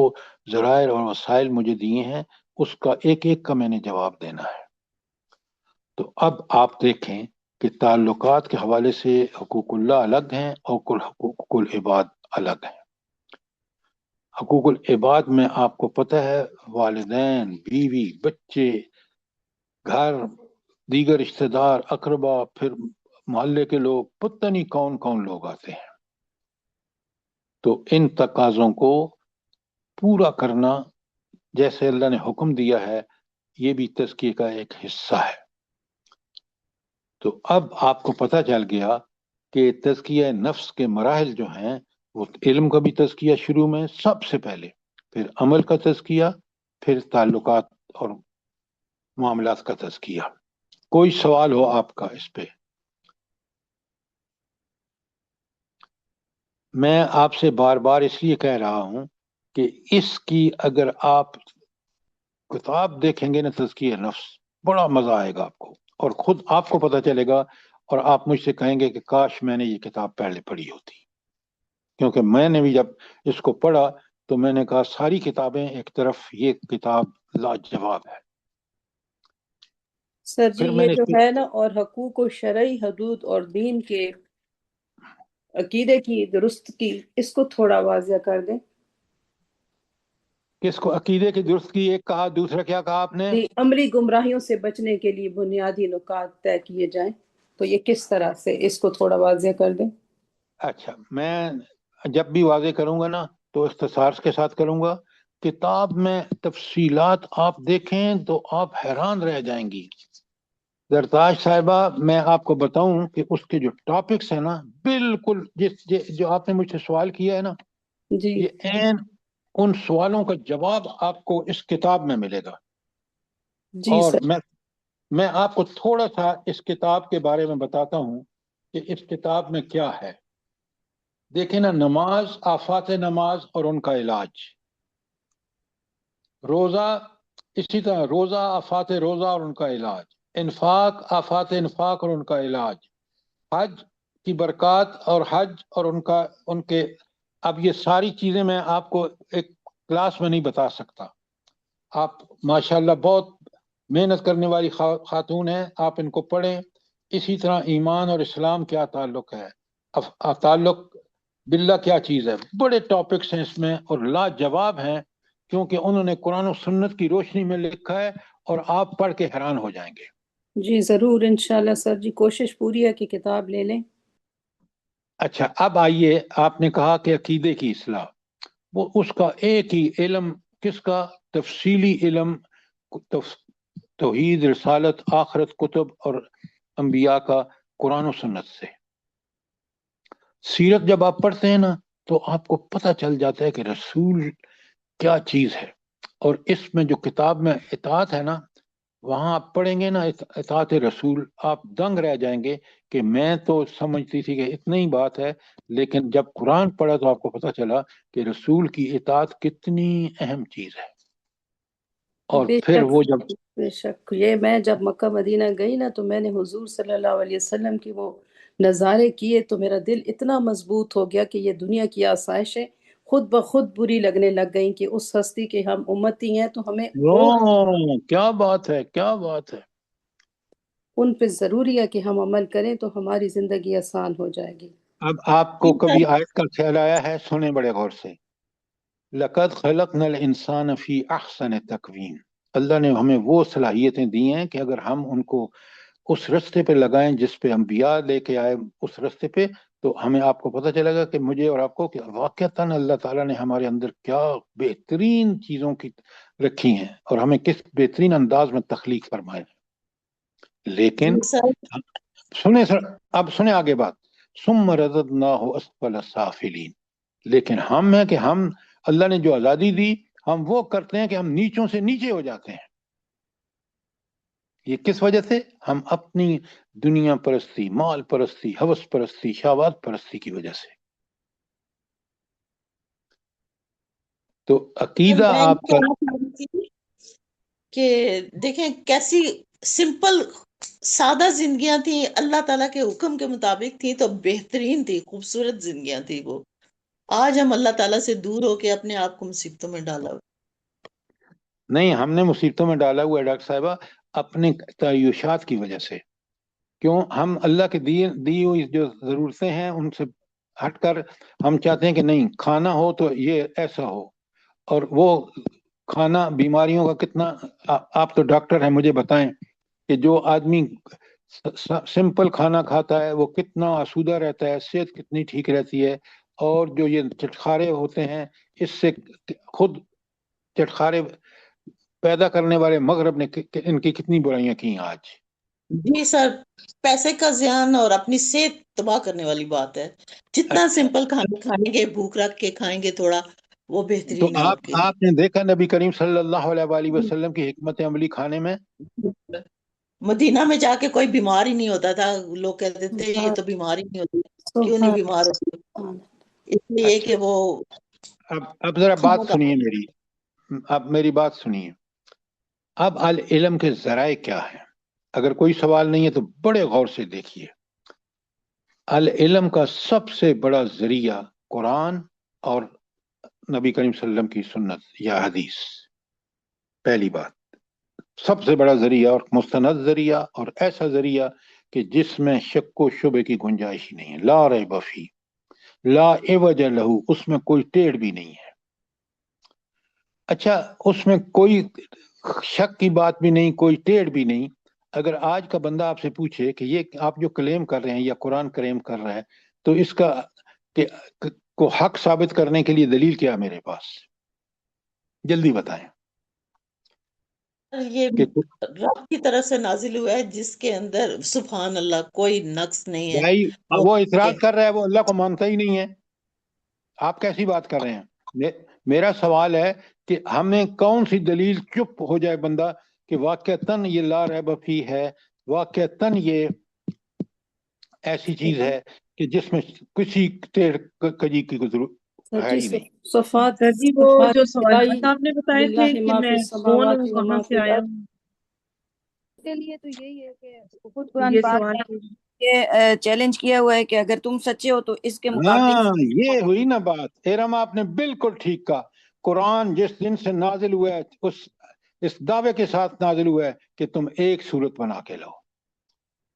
ذرائع اور وسائل مجھے دیے ہیں، اس کا ایک ایک کا میں نے جواب دینا ہے. تو اب آپ دیکھیں کہ تعلقات کے حوالے سے حقوق اللہ الگ ہیں اور حقوق العباد الگ ہیں. حقوق العباد میں آپ کو پتہ ہے والدین، بیوی، بچے، گھر، دیگر رشتہ دار، اقربا، پھر محلے کے لوگ، پتہ نہیں کون کون لوگ آتے ہیں. تو ان تقاضوں کو پورا کرنا جیسے اللہ نے حکم دیا ہے، یہ بھی تزکیے کا ایک حصہ ہے. تو اب آپ کو پتہ چل گیا کہ تزکیہ نفس کے مراحل جو ہیں وہ علم کا بھی تزکیہ شروع میں سب سے پہلے، پھر عمل کا تزکیہ، پھر تعلقات اور معاملات کا تزکیہ. کوئی سوال ہو آپ کا اس پہ؟ میں آپ سے بار بار اس لیے کہہ رہا ہوں کہ اس کی اگر آپ کتاب دیکھیں گے نا تزکیہ نفس، بڑا مزہ آئے گا آپ کو، اور خود آپ کو پتہ چلے گا اور آپ مجھ سے کہیں گے کہ کاش میں نے یہ کتاب پہلے پڑھی ہوتی. کیونکہ میں نے بھی جب اس کو پڑھا تو میں نے کہا ساری کتابیں ایک طرف، یہ کتاب لاجواب ہے.
سر جی
پھر میں
یہ
نے
جو ہے نا، اور حقوق و شرعی حدود اور دین کے عقیدے کی درست کی، اس کو تھوڑا واضح کر دیں.
کس کو عقیدے کی درست کی ایک کہا، دوسرا کیا کہا آپ نے؟
جی، عملی گمراہیوں سے بچنے کے لیے بنیادی نکات طے کیے جائیں، تو یہ کس طرح سے، اس کو تھوڑا واضح کر دیں.
اچھا، میں جب بھی واضح کروں گا نا تو اختصار کے ساتھ کروں گا. کتاب میں تفصیلات آپ دیکھیں تو آپ حیران رہ جائیں گی. زرتاج صاحبہ میں آپ کو بتاؤں کہ اس کے جو ٹاپکس ہیں نا، بالکل جو آپ نے مجھ سے سوال کیا ہے نا،
جی
یہ عین ان سوالوں کا جواب آپ کو اس کتاب میں ملے گا.
جی
اور
سر.
میں آپ کو تھوڑا سا اس کتاب کے بارے میں بتاتا ہوں کہ اس کتاب میں کیا ہے. دیکھیں نا، نماز، آفات نماز اور ان کا علاج، روزہ، اسی طرح روزہ، آفات روزہ اور ان کا علاج، انفاق، آفات انفاق اور ان کا علاج، حج کی برکات اور حج اور ان کے اب یہ ساری چیزیں میں آپ کو ایک کلاس میں نہیں بتا سکتا. آپ ماشاءاللہ بہت محنت کرنے والی خاتون ہیں، آپ ان کو پڑھیں. اسی طرح ایمان اور اسلام کیا تعلق ہے، تعلق باللہ کیا چیز ہے. بڑے ٹاپکس ہیں اس میں اور لاجواب ہیں، کیونکہ انہوں نے قرآن و سنت کی روشنی میں لکھا ہے اور آپ پڑھ کے حیران ہو جائیں گے.
جی ضرور انشاءاللہ سر جی، کوشش پوری ہے کہ کتاب لے لیں.
اچھا، اب آئیے، آپ نے کہا کہ عقیدے کی اصلاح، وہ اس کا ایک ہی علم، کس کا؟ تفصیلی علم، توحید، رسالت، آخرت، کتب اور انبیاء کا، قرآن و سنت سے. سیرت جب آپ پڑھتے ہیں نا تو آپ کو پتہ چل جاتا ہے کہ رسول کیا چیز ہے. اور اس میں جو کتاب میں اطاعت ہے نا، وہاں آپ پڑھیں گے نا اطاعت رسول، آپ دنگ رہ جائیں گے کہ میں تو سمجھتی تھی کہ اتنی ہی بات ہے، لیکن جب قرآن پڑھا تو آپ کو پتہ چلا کہ رسول کی اطاعت کتنی اہم چیز ہے. اور
بے
پھر
شک
وہ جب
بے شک، یہ میں جب مکہ مدینہ گئی نا تو میں نے حضور صلی اللہ علیہ وسلم کی وہ نظارے کیے تو میرا دل اتنا مضبوط ہو گیا کہ یہ دنیا کی آسائشیں خود بخود بری لگنے لگ گئیں کہ اس ہستی کے ہم امتی ہیں تو ہمیں وہ
کیا بات ہے، کیا بات ہے.
ان پہ ضروری ہے کہ ہم عمل کریں تو ہماری زندگی آسان ہو جائے گی.
اب آپ کو کبھی آیت کا خیال آیا ہے؟ سنیں بڑے غور سے. لقد خلقنا الانسان فی احسن تقویم، اللہ نے ہمیں وہ صلاحیتیں دی ہیں کہ اگر ہم ان کو اس رستے پہ لگائیں جس پہ انبیاء لے کے آئے، اس رستے پہ، تو ہمیں، آپ کو پتہ چلے گا کہ مجھے اور آپ کو کہ واقعتاً اللہ تعالیٰ نے ہمارے اندر کیا بہترین چیزوں کی رکھی ہیں اور ہمیں کس بہترین انداز میں تخلیق فرمائے. لیکن
جی سر.
سنیں سر، اب سنیں آگے بات. ثم رددناہ اسفل سافلین، لیکن ہم ہیں کہ ہم اللہ نے جو آزادی دی ہم وہ کرتے ہیں کہ ہم نیچوں سے نیچے ہو جاتے ہیں. یہ کس وجہ سے؟ ہم اپنی دنیا پرستی، مال پرستی، ہوس پرستی، شہوات پرستی کی وجہ سے. تو عقیدہ
میں یہ
آپ کا
کہنا چاہ رہی تھی کہ دیکھیں کیسی سمپل سادہ زندگیاں تھیں، اللہ تعالیٰ کے حکم کے مطابق تھیں تو بہترین تھی، خوبصورت زندگیاں تھیں وہ. آج ہم اللہ تعالیٰ سے دور ہو کے اپنے آپ کو مصیبتوں میں ڈالا ہوا.
نہیں، ہم نے مصیبتوں میں ڈالا ہوا ہے ڈاکٹر صاحبہ اپنے تعیشات کی وجہ سے. کیوں؟ ہم اللہ کے دی ہوئی جو ضرورتیں ہیں ان سے ہٹ کر ہم چاہتے ہیں کہ نہیں کھانا ہو تو یہ ایسا ہو، اور وہ کھانا بیماریوں کا کتنا. آپ تو ڈاکٹر ہیں، مجھے بتائیں کہ جو آدمی سمپل کھانا کھاتا ہے وہ کتنا آسودہ رہتا ہے، صحت کتنی ٹھیک رہتی ہے. اور جو یہ چٹخارے ہوتے ہیں اس سے خود چٹخارے پیدا کرنے والے مغرب نے ان کی کتنی برائیاں کی ہیں آج.
جی سر، پیسے کا زیان اور اپنی صحت تباہ کرنے والی بات ہے. جتنا
اچھا،
سمپل کھانا کھائیں گے، بھوک رکھ کے کھائیں گے تھوڑا، وہ
تو
بہترین ہے آپ کے
آپ نے دیکھا نبی کریم صلی اللہ علیہ وآلہ وسلم کی حکمت عملی کھانے میں.
لیے. مدینہ میں جا کے کوئی بیمار ہی نہیں ہوتا تھا، لوگ کہتے تھے یہ تو بیمار ہی نہیں ہوتی، کیوں نہیں بیمار ہوتی؟ اس لیے
اچھا،
کہ وہ
اب ذرا بات
کھانا کا.
سنیے میری، اب میری بات سنیے. اب العلم کے ذرائع کیا ہیں؟ اگر کوئی سوال نہیں ہے تو بڑے غور سے دیکھیے. العلم کا سب سے بڑا ذریعہ قرآن اور نبی کریم صلی اللہ علیہ وسلم کی سنت یا حدیث. پہلی بات، سب سے بڑا ذریعہ اور مستند ذریعہ اور ایسا ذریعہ کہ جس میں شک و شبے کی گنجائش ہی نہیں ہے. لا ریب فی، لا عوج لہو، اس میں کوئی ٹیڑھ بھی نہیں ہے. اچھا، اس میں کوئی شک کی بات بھی نہیں، کوئی ٹیڑھ بھی نہیں. اگر آج کا بندہ آپ سے پوچھے کہ یہ آپ جو کلیم کر رہے ہیں یا قرآن کلیم کر رہا ہے تو اس کا کو حق ثابت کرنے کے لیے دلیل کیا میرے پاس؟ جلدی بتائیں.
یہ
کہ
رب کی طرف سے نازل ہوا ہے جس کے اندر سبحان اللہ کوئی نقص نہیں ہے.
بھائی
وہ
وہ اعتراض کر رہا ہے، وہ اللہ کو مانتا ہی نہیں ہے. آپ کیسی بات کر رہے ہیں؟ میرا سوال ہے کہ ہمیں کون سی دلیل چپ ہو جائے بندہ کہ واقعتاً یہ لا ریب فی ہے، واقعتاً یہ ایسی چیز ہے کہ جس میں کسی ٹیڑھ کجی کی ضرورت ہے
جی
ہی نہیں.
صفات
سر جی وہ
صفات
جو
الہی
سوالات آپ نے بتائے تھے
للہ
کہ
ما فی
میں کون
السماوات
ہوں،
و
کہاں
ما فی
سے آیا
الارض.
ہوں،
کے لیے تو یہی ہے کہ خود قرآن
یہ
پاک
سوال
نے
کیجیے.
یہ چیلنج کیا ہوا ہے کہ اگر تم سچے ہو تو اس کے مقابلے
ہاں، یہ ہوئی نا بات. ارم آپ نے بالکل ٹھیک کہا. قرآن جس دن سے نازل ہوا ہے اس دعوے کے ساتھ نازل ہوا ہے کہ تم ایک صورت بنا کے لاؤ،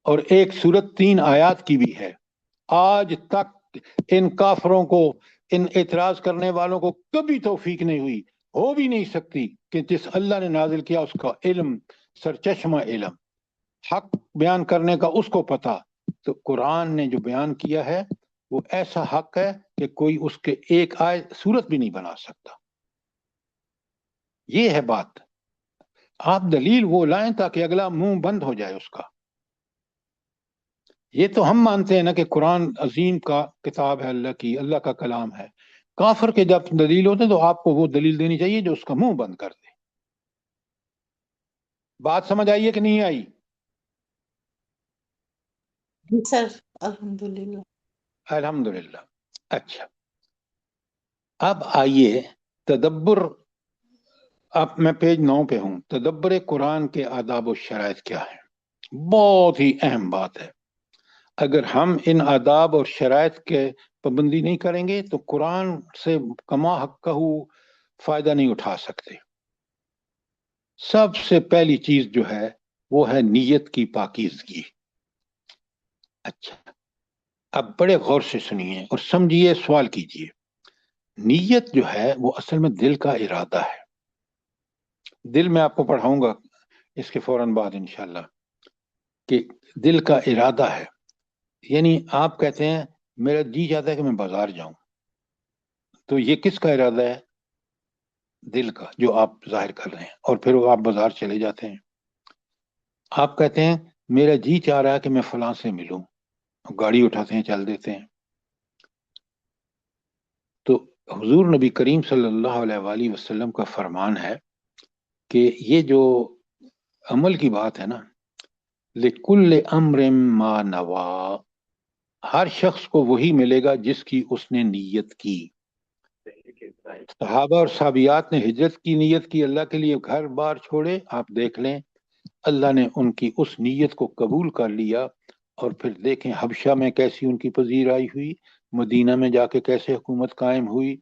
اور ایک صورت 3 آیات کی بھی ہے. آج تک ان کافروں کو، ان اعتراض کرنے والوں کو کبھی توفیق نہیں ہوئی، ہو بھی نہیں سکتی کہ جس اللہ نے نازل کیا اس کا علم، سرچشمہ علم، حق بیان کرنے کا اس کو پتا. تو قرآن نے جو بیان کیا ہے وہ ایسا حق ہے کہ کوئی اس کے ایک صورت بھی نہیں بنا سکتا. یہ ہے بات. آپ دلیل وہ لائیں تاکہ اگلا منہ بند ہو جائے اس کا. یہ تو ہم مانتے ہیں نا کہ قرآن عظیم کا کتاب ہے، اللہ کی، اللہ کا کلام ہے. کافر کے جب دلیل ہوتے تو آپ کو وہ دلیل دینی چاہیے جو اس کا منہ بند کر دے. بات سمجھ آئیے کہ نہیں آئی؟
جی سر، الحمدللہ.
الحمدللہ. اچھا، اب آئیے تدبر. اب میں پیج 9 پہ ہوں. تدبر قرآن کے آداب و شرائط کیا ہے؟ بہت ہی اہم بات ہے. اگر ہم ان آداب اور شرائط کے پابندی نہیں کریں گے تو قرآن سے کما حق فائدہ نہیں اٹھا سکتے. سب سے پہلی چیز جو ہے وہ ہے نیت کی پاکیزگی. اچھا، اب بڑے غور سے سنیے اور سمجھیے، سوال کیجیے. نیت جو ہے وہ اصل میں دل کا ارادہ ہے. دل میں آپ کو پڑھاؤں گا اس کے فوراً بعد انشاءاللہ کہ دل کا ارادہ ہے. یعنی آپ کہتے ہیں میرا جی چاہتا ہے کہ میں بازار جاؤں، تو یہ کس کا ارادہ ہے؟ دل کا، جو آپ ظاہر کر رہے ہیں، اور پھر وہ آپ بازار چلے جاتے ہیں. آپ کہتے ہیں میرا جی چاہ رہا ہے کہ میں فلاں سے ملوں، گاڑی اٹھاتے ہیں چل دیتے ہیں. تو حضور نبی کریم صلی اللہ علیہ وآلہ وسلم کا فرمان ہے کہ یہ جو عمل کی بات ہے نا، لکل امر ما نوا، ہر شخص کو وہی ملے گا جس کی اس نے نیت کی. صحابہ اور صحابیات نے ہجرت کی نیت کی، اللہ کے لیے گھر بار چھوڑے، آپ دیکھ لیں اللہ نے ان کی اس نیت کو قبول کر لیا. اور پھر دیکھیں حبشہ میں کیسی ان کی پذیرائی ہوئی، مدینہ میں جا کے کیسے حکومت قائم ہوئی.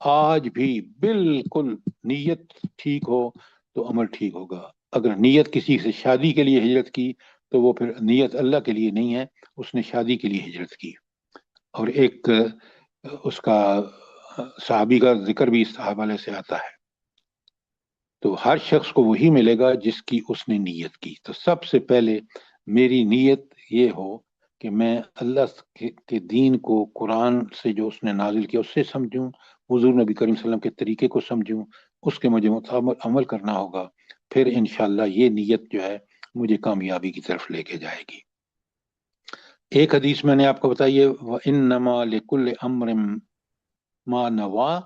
آج بھی بالکل نیت ٹھیک ہو تو عمل ٹھیک ہوگا. اگر نیت کسی سے شادی کے لیے ہجرت کی تو وہ پھر نیت اللہ کے لیے نہیں ہے، اس نے شادی کے لیے ہجرت کی. اور ایک اس کا صحابی کا ذکر بھی اس حوالے سے آتا ہے. تو ہر شخص کو وہی ملے گا جس کی اس نے نیت کی. تو سب سے پہلے میری نیت یہ ہو کہ میں اللہ کے دین کو قرآن سے جو اس نے نازل کیا اس سے سمجھوں، حضور نبی کریم صلی اللہ علیہ وسلم کے طریقے کو سمجھوں، اس کے مجھے عمل کرنا ہوگا. پھر انشاءاللہ یہ نیت جو ہے مجھے کامیابی کی طرف لے کے جائے گی. ایک حدیث میں نے آپ کو بتائی ہے وَإِنَّمَا لِكُلِّ أَمْرٍ مَا نَوَا،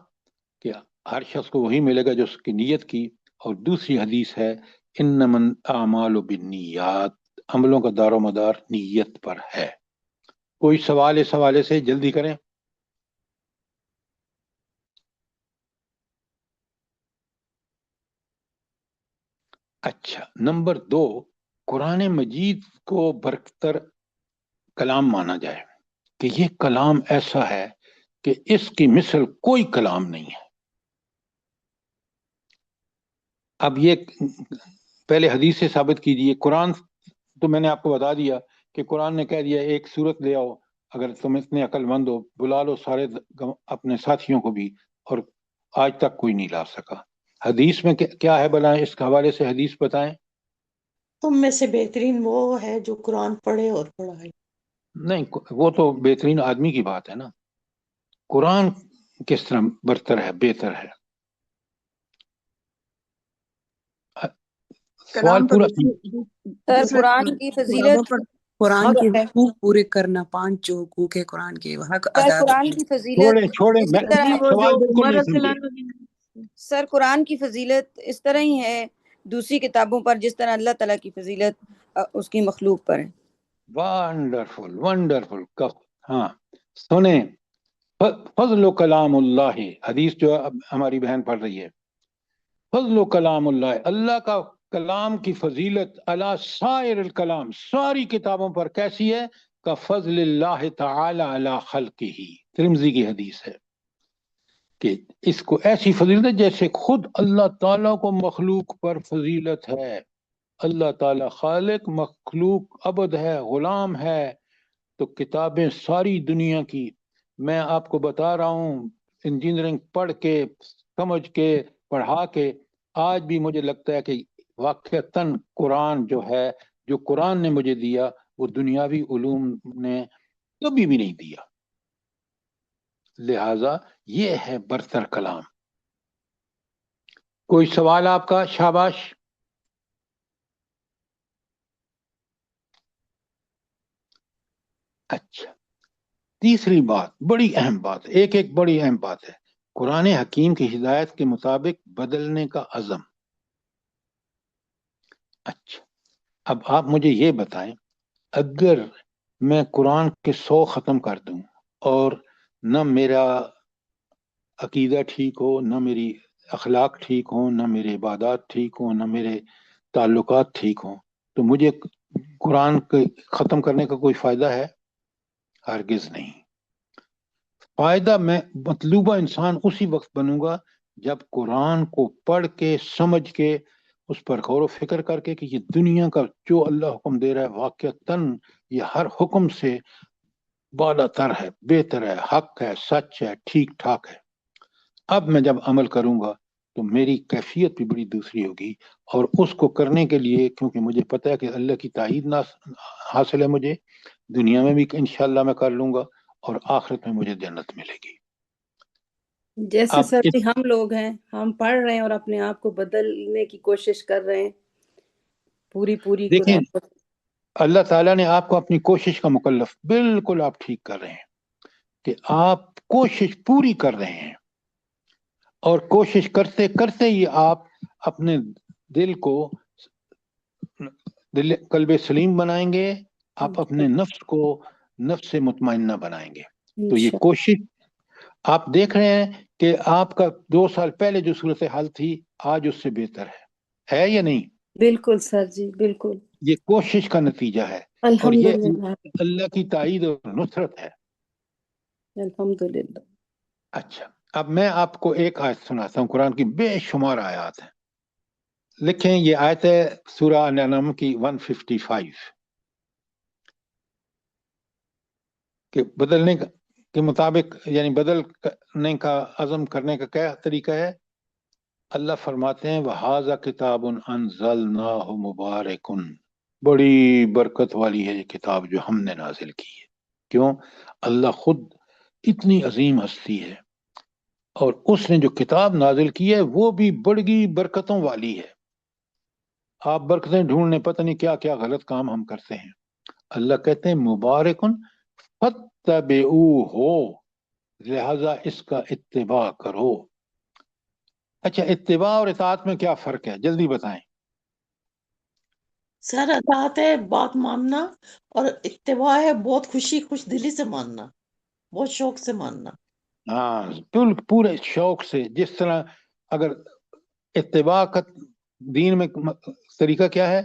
کہ ہر شخص کو وہی ملے گا جو اس کی نیت کی. اور دوسری حدیث ہے انما الاعمال بالنیات، عملوں کا دار و مدار نیت پر ہے. کوئی سوال اس حوالے سے جلدی کریں. اچھا، نمبر 2، قرآن مجید کو برتر کلام مانا جائے کہ یہ کلام ایسا ہے کہ اس کی مثل کوئی کلام نہیں ہے. اب یہ پہلے حدیث سے ثابت کیجئے. قرآن تو میں نے آپ کو بتا دیا کہ قرآن نے کہہ دیا ایک سورت لے آؤ، اگر تم اتنے عقل مند ہو بلا لو سارے اپنے ساتھیوں کو بھی، اور آج تک کوئی نہیں لا سکا. حدیث میں کیا ہے بلا، اس کے حوالے سے حدیث بتائیں.
تم میں سے بہترین وہ ہے جو قرآن پڑھے اور پڑھائے.
نہیں، وہ تو بہترین آدمی کی بات ہے نا. قرآن کس طرح برتر ہے، بہتر ہے؟ سوال
کلام پر
پورا
سر
دوسرے
قرآن کی
کتابوں
فضیلت
پر قرآن
حق
کے
ہے.
حقوق پورے کرنا، 5 جو حقوق ہے قرآن کے وہ حق
سر
ادا
قرآن
کرنا.
کی فضیلت
چھوڑیں
اسی
میں
طرح
جی
ہے.
وہ جو
سوال بالکل
عمر
نہیں
رضی اللہ
سمجھے.
عنہ کی،
سر قرآن کی فضیلت اس طرح ہی ہے دوسری کتابوں پر جس طرح اللہ تعالیٰ کی فضیلت اس کی مخلوق پر ہے.
Wonderful wonderful. ہاں سنیں، فضل و کلام اللہ، حدیث جو اب ہماری بہن پڑھ رہی ہے، فضل و کلام اللہ، اللہ کا کلام کی فضیلت علی سائر الکلام، ساری کتابوں پر کیسی ہے؟ کا فضل اللہ تعالی علی خلقہ، ترمذی کی حدیث ہے کہ اس کو ایسی فضیلت ہے جیسے خود اللہ تعالیٰ کو مخلوق پر فضیلت ہے. اللہ تعالیٰ خالق، مخلوق عبد ہے، غلام ہے. تو کتابیں ساری دنیا کی، میں آپ کو بتا رہا ہوں انجینئرنگ پڑھ کے سمجھ کے پڑھا کے، آج بھی مجھے لگتا ہے کہ واقعتاً قرآن جو ہے، جو قرآن نے مجھے دیا وہ دنیاوی علوم نے کبھی بھی نہیں دیا. لہذا یہ ہے برتر کلام. کوئی سوال آپ کا؟ شاباش. اچھا، تیسری بات بڑی اہم بات، ایک بڑی اہم بات ہے، قرآن حکیم کی ہدایت کے مطابق بدلنے کا عزم. اچھا، اب آپ مجھے یہ بتائیں، اگر میں قرآن کے 100 ختم کر دوں اور نہ میرا عقیدہ ٹھیک ہو، نہ میری اخلاق ٹھیک ہوں، نہ میرے عبادات ٹھیک ہوں، نہ میرے تعلقات ٹھیک ہوں، تو مجھے قرآن کے ختم کرنے کا کوئی فائدہ ہے؟ ہرگز نہیں. فائدہ میں مطلوبہ انسان اسی وقت بنوں گا جب قرآن کو پڑھ کے سمجھ کے اس پر غور و فکر کر کے کہ یہ دنیا کا جو اللہ حکم دے رہا ہے واقعتاً یہ ہر حکم سے بالا تر ہے، بہتر ہے، حق ہے، سچ ہے، ٹھیک ٹھاک ہے. اب میں جب عمل کروں گا تو میری کیفیت بھی بڑی دوسری ہوگی. اور اس کو کرنے کے لیے کیونکہ مجھے پتہ ہے کہ اللہ کی تائید نہ حاصل ہے، مجھے دنیا میں بھی انشاءاللہ میں کر لوں گا اور آخرت میں مجھے جنت ملے گی.
جیسے
اب
سر جی ہم لوگ ہیں، ہم پڑھ رہے ہیں اور اپنے آپ کو بدلنے کی کوشش کر رہے ہیں پوری
دیکھیں،
قرآن پر.
اللہ تعالیٰ نے آپ کو اپنی کوشش کا مکلف، بالکل آپ ٹھیک کر رہے ہیں کہ آپ کوشش پوری کر رہے ہیں. اور کوشش کرتے کرتے ہی آپ اپنے دل کو قلب سلیم بنائیں گے، آپ اپنے نفس کو نفس مطمئنہ بنائیں گے. تو یہ کوشش آپ دیکھ رہے ہیں کہ آپ کا 2 سال پہلے جو صورتحال تھی آج اس سے بہتر ہے یا نہیں؟
بالکل سر جی، بالکل.
یہ کوشش کا نتیجہ ہے اور یہ
الحمدللہ.
اللہ کی تائید اور نصرت ہے.
الحمدللہ.
اچھا، اب میں آپ کو ایک آیت سناتا ہوں، قرآن کی بے شمار آیات ہیں. لکھیں، یہ آیت ہے سورہ انعام کی 155 کہ بدلنے کے مطابق، یعنی بدلنے کا عزم کرنے کا کیا طریقہ ہے. اللہ فرماتے ہیں وَهَذَا كِتَابٌ أَنزَلْنَاهُ مُبَارَكٌ، بڑی برکت والی ہے یہ کتاب جو ہم نے نازل کی ہے. کیوں؟ اللہ خود اتنی عظیم ہستی ہے اور اس نے جو کتاب نازل کی ہے وہ بھی بڑی برکتوں والی ہے. آپ برکتیں ڈھونڈنے پتہ نہیں کیا کیا غلط کام ہم کرتے ہیں. اللہ کہتے ہیں مبارکن فاتبعوہ، لہذا اس کا اتباع کرو. اچھا، اتباع اور اطاعت میں کیا فرق ہے؟ جلدی بتائیں.
سر اطاعت ہے بات ماننا، اور اتباع ہے بہت خوش دلی سے ماننا، بہت شوق سے ماننا.
ہاں، پورے شوق سے. جس طرح اگر اتباع کا دین میں طریقہ کیا ہے؟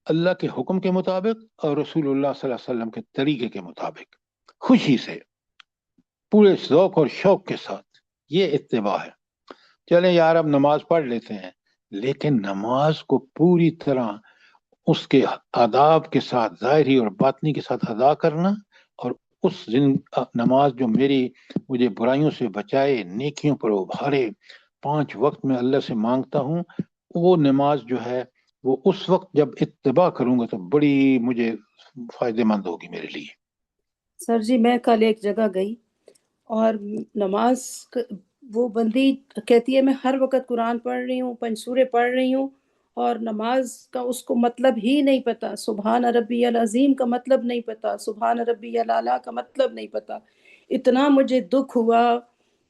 اللہ کے حکم کے مطابق اور رسول اللہ صلی اللہ علیہ وسلم کے طریقے کے مطابق، خوشی سے، پورے ذوق اور شوق کے ساتھ، یہ اتباع ہے. چلیں یار اب نماز پڑھ لیتے ہیں، لیکن نماز کو پوری طرح اس کے آداب کے ساتھ، ظاہری اور باطنی کے ساتھ ادا کرنا، اور اس نماز جو مجھے برائیوں سے بچائے، نیکیوں پر ابھارے، 5 وقت میں اللہ سے مانگتا ہوں، وہ نماز جو ہے وہ اس وقت جب اتباع کروں گا تو بڑی مجھے فائدہ مند ہوگی میرے لیے.
سر جی میں کل ایک جگہ گئی اور نماز وہ بندی کہتی ہے میں ہر وقت قرآن پڑھ رہی ہوں، 5 سورے پڑھ رہی ہوں، اور نماز کا اس کو مطلب ہی نہیں پتا، سبحان ربی العظیم کا مطلب نہیں پتا، سبحان ربی الاعلیٰ کا مطلب نہیں پتا. اتنا مجھے دکھ ہوا،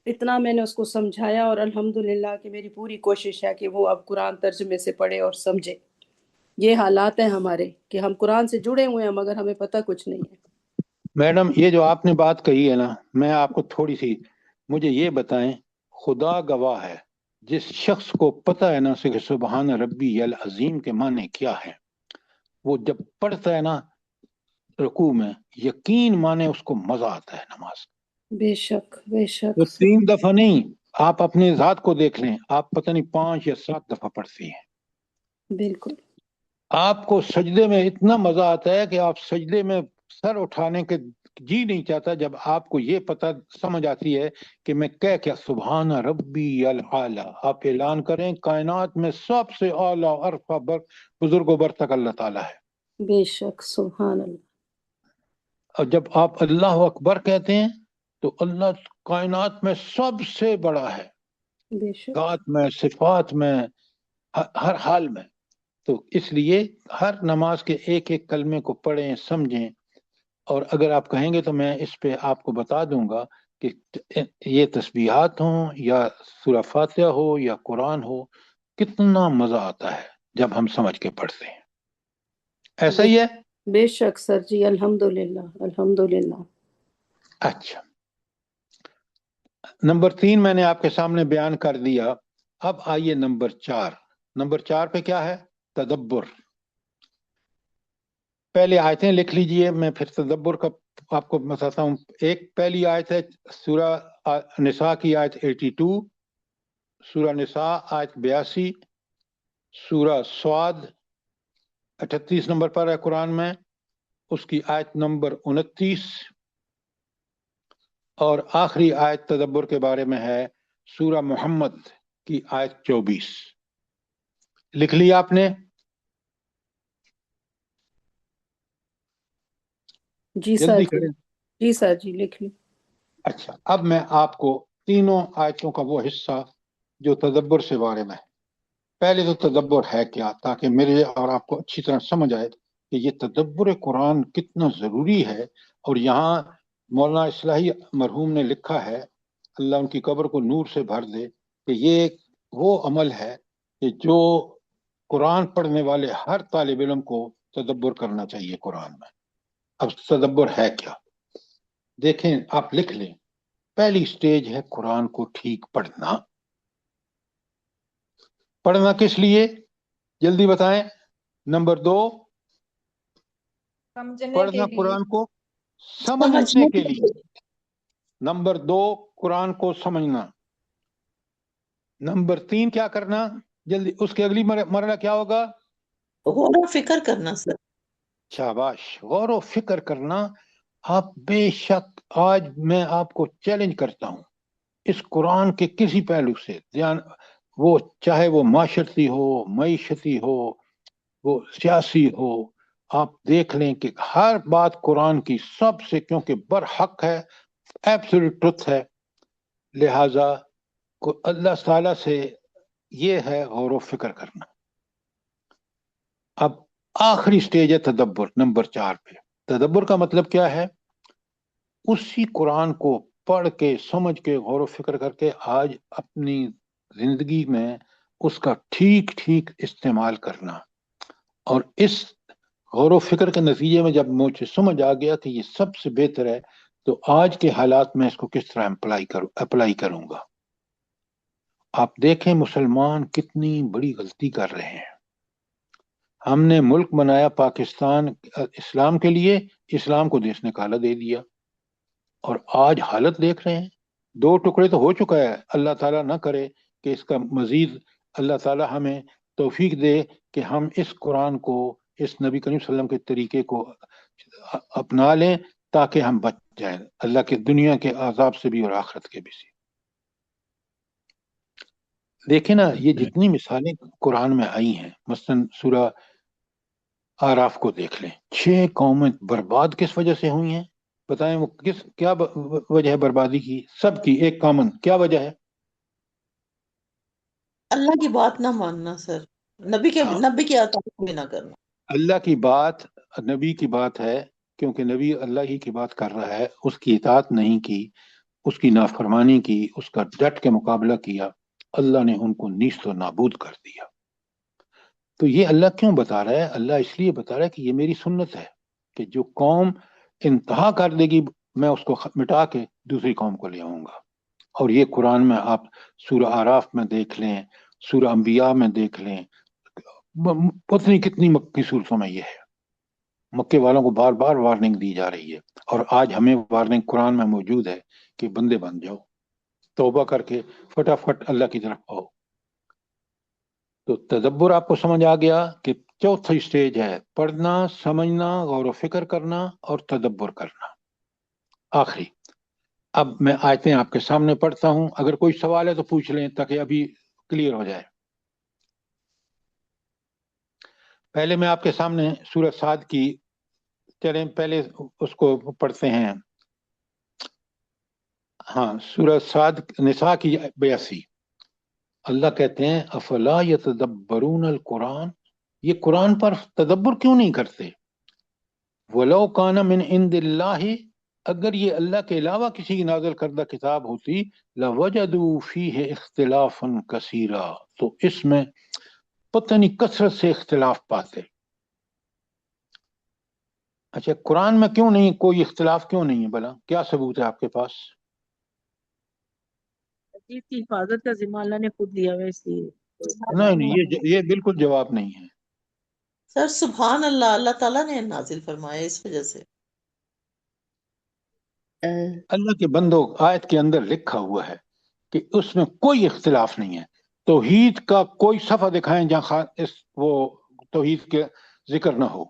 اتنا میں نے اس کو سمجھایا، اور الحمدللہ کہ میری پوری کوشش ہے کہ وہ اب قرآن ترجمے سے پڑھے اور سمجھے. یہ حالات ہیں ہمارے کہ ہم قرآن سے جڑے ہوئے ہیں مگر ہمیں پتہ کچھ نہیں ہے.
میڈم یہ جو آپ نے بات کہی ہے نا، میں آپ کو تھوڑی سی، مجھے یہ بتائیں، خدا گواہ ہے، جس شخص کو پتہ ہے نا کہ سبحان ربی العظیم کے معنی کیا ہے، وہ جب پڑھتا ہے نا رکوع میں، یقین مانے اس کو مزہ آتا ہے نماز.
بے شک بے شک.
وہ 3 دفعہ نہیں، آپ اپنے ذات کو دیکھ لیں، آپ پتہ نہیں 5 یا 7 دفعہ پڑھتی ہیں.
بالکل.
آپ کو سجدے میں اتنا مزہ آتا ہے کہ آپ سجدے میں سر اٹھانے کے جی نہیں چاہتا جب آپ کو یہ پتہ سمجھ آتی ہے کہ میں کیا سبحان ربی الاعلی. آپ اعلان کریں کائنات میں سب سے اعلیٰ عرفہ بزرگ و برتر اللہ تعالیٰ ہے.
بے شک سبحان اللہ.
اور جب آپ اللہ اکبر کہتے ہیں تو اللہ کائنات میں سب سے بڑا ہے،
بے شک.
ذات میں، صفات میں، ہر حال میں. تو اس لیے ہر نماز کے ایک ایک کلمے کو پڑھیں، سمجھیں. اور اگر آپ کہیں گے تو میں اس پہ آپ کو بتا دوں گا کہ یہ تسبیحات ہوں یا سورہ فاتحہ ہو یا قرآن ہو، کتنا مزہ آتا ہے جب ہم سمجھ کے پڑھتے ہیں. ایسا ہی ہے؟
بے شک سر جی، الحمدللہ الحمدللہ.
اچھا، نمبر 3 میں نے آپ کے سامنے بیان کر دیا. اب آئیے نمبر 4. نمبر 4 پہ کیا ہے؟ تدبر. پہلے آیتیں لکھ لیجئے، میں پھر تدبر کا آپ کو بتاتا ہوں. ایک پہلی آیت ہے سورہ نساء کی آیت 82، سورہ نساء آیت 82، سورہ صاد 38 نمبر پر ہے قرآن میں، اس کی آیت نمبر 29، اور آخری آیت تدبر کے بارے میں ہے سورہ محمد کی آیت 24. لکھ لیا آپ نے؟
جی سر
جلدی
جی.
کریں.
جی سر جی لکھ لی.
اچھا، اب میں آپ کو تینوں آیتوں کا وہ حصہ جو تدبر سے بارے میں ہے. پہلے تو تدبر ہے کیا، تاکہ میرے اور آپ کو اچھی طرح سمجھ آئے کہ یہ تدبر قرآن کتنا ضروری ہے. اور یہاں مولانا اصلاحی مرحوم نے لکھا ہے، اللہ ان کی قبر کو نور سے بھر دے، کہ یہ وہ عمل ہے کہ جو قرآن پڑھنے والے ہر طالب علم کو تدبر کرنا چاہیے قرآن میں۔ اب تدبر ہے کیا؟ دیکھیں، آپ لکھ لیں، پہلی سٹیج ہے قرآن کو ٹھیک پڑھنا۔ پڑھنا کس لیے؟ جلدی بتائیں۔ نمبر 2، پڑھنا قرآن کو سمجھنے کے لیے۔ نمبر 2، قرآن کو سمجھنا۔ نمبر 3 کیا کرنا؟ جلدی، اس کے اگلی مرحلہ کیا ہوگا؟
غور و فکر کرنا سر۔
شاباش، غور و فکر کرنا۔ آپ بے شک، آج میں آپ کو چیلنج کرتا ہوں، اس قرآن کے کسی پہلو سے وہ چاہے وہ معاشرتی ہو، معیشتی ہو، وہ سیاسی ہو، آپ دیکھ لیں کہ ہر بات قرآن کی سب سے، کیونکہ برحق ہے، ایبسولوٹ ٹروتھ ہے، لہذا اللہ تعالیٰ سے یہ ہے غور و فکر کرنا۔ اب آخری سٹیج ہے تدبر، نمبر 4 پہ۔ تدبر کا مطلب کیا ہے؟ اسی قرآن کو پڑھ کے، سمجھ کے، غور و فکر کر کے آج اپنی زندگی میں اس کا ٹھیک ٹھیک استعمال کرنا۔ اور اس غور و فکر کے نتیجے میں جب مجھے سمجھ آ گیا کہ یہ سب سے بہتر ہے، تو آج کے حالات میں اس کو کس طرح اپلائی کروں گا۔ آپ دیکھیں مسلمان کتنی بڑی غلطی کر رہے ہیں۔ ہم نے ملک بنایا پاکستان اسلام کے لیے، اسلام کو دیش نے کالا دے دیا، اور آج حالت دیکھ رہے ہیں، 2 ٹکڑے تو ہو چکا ہے۔ اللہ تعالیٰ نہ کرے کہ اس کا مزید، اللہ تعالیٰ ہمیں توفیق دے کہ ہم اس قرآن کو، اس نبی کریم صلی اللہ علیہ وسلم کے طریقے کو اپنا لیں، تاکہ ہم بچ جائیں اللہ کے دنیا کے عذاب سے بھی اور آخرت کے بھی سے۔ دیکھیں نا، یہ جتنی مثالیں قرآن میں آئی ہیں، مثلا سورہ آراف کو دیکھ لیں، 6 قومیں برباد کس وجہ سے ہوئی ہیں؟ بتائیں، وہ کیا وجہ ہے بربادی کی؟ سب کی ایک کامن کیا وجہ ہے؟
اللہ کی بات نہ ماننا سر، نبی کی اطاعت بھی نہ کرنا۔
اللہ کی بات، نبی کی بات ہے، کیونکہ نبی اللہ ہی کی بات کر رہا ہے، اس کی اطاعت نہیں کی، اس کی نافرمانی کی، اس کا ڈٹ کے مقابلہ کیا، اللہ نے ان کو نیست و نابود کر دیا۔ تو یہ اللہ کیوں بتا رہا ہے؟ اللہ اس لیے بتا رہا ہے کہ یہ میری سنت ہے کہ جو قوم انتہا کر دے گی، میں اس کو مٹا کے دوسری قوم کو لے آؤں گا۔ اور یہ قرآن میں آپ سورہ آراف میں دیکھ لیں، سورہ انبیاء میں دیکھ لیں، پتہ نہیں کتنی مکی صورتوں میں یہ ہے۔ مکے والوں کو بار بار وارننگ دی جا رہی ہے، اور آج ہمیں وارننگ قرآن میں موجود ہے کہ بندے بن جاؤ، توبہ کر کے فٹافٹ اللہ کی طرف آؤ۔ تو تدبر آپ کو سمجھ آ گیا کہ چوتھی سٹیج ہے پڑھنا، سمجھنا، غور و فکر کرنا اور تدبر کرنا۔ آخری، اب میں آیتیں آپ کے سامنے پڑھتا ہوں، اگر کوئی سوال ہے تو پوچھ لیں تاکہ ابھی کلیئر ہو جائے۔ پہلے میں آپ کے سامنے سورہ صاد کی، چلیں پہلے اس کو پڑھتے ہیں۔ ہاں، سورہ صاد نساء کی 82۔ اللہ کہتے ہیں افلا یتدبرون القرآن، یہ قرآن پر تدبر کیوں نہیں کرتے؟ ولو کان من عند اللہ، اگر یہ اللہ کے علاوہ کسی کی نازل کردہ کتاب ہوتی، لوجدوا فیہ اختلافا کثیرا، تو اس میں پتہ نہیں کثرت سے اختلاف پاتے۔ اچھا، قرآن میں کیوں نہیں کوئی اختلاف، کیوں نہیں ہے بھلا؟ کیا ثبوت ہے آپ کے پاس؟
حدیث کی حفاظت کا ذمہ اللہ نے خود لیا ہوا ہے، اس لیے
نہیں، یہ بالکل جواب نہیں ہے۔
سر سبحان اللہ، اللہ تعالیٰ نے نازل فرمایا اس وجہ سے۔
اللہ کے بندوں، آیت کے اندر لکھا ہوا ہے کہ اس میں کوئی اختلاف نہیں ہے۔ توحید کا کوئی صفحہ دکھائیں جہاں وہ توحید کے ذکر نہ ہو،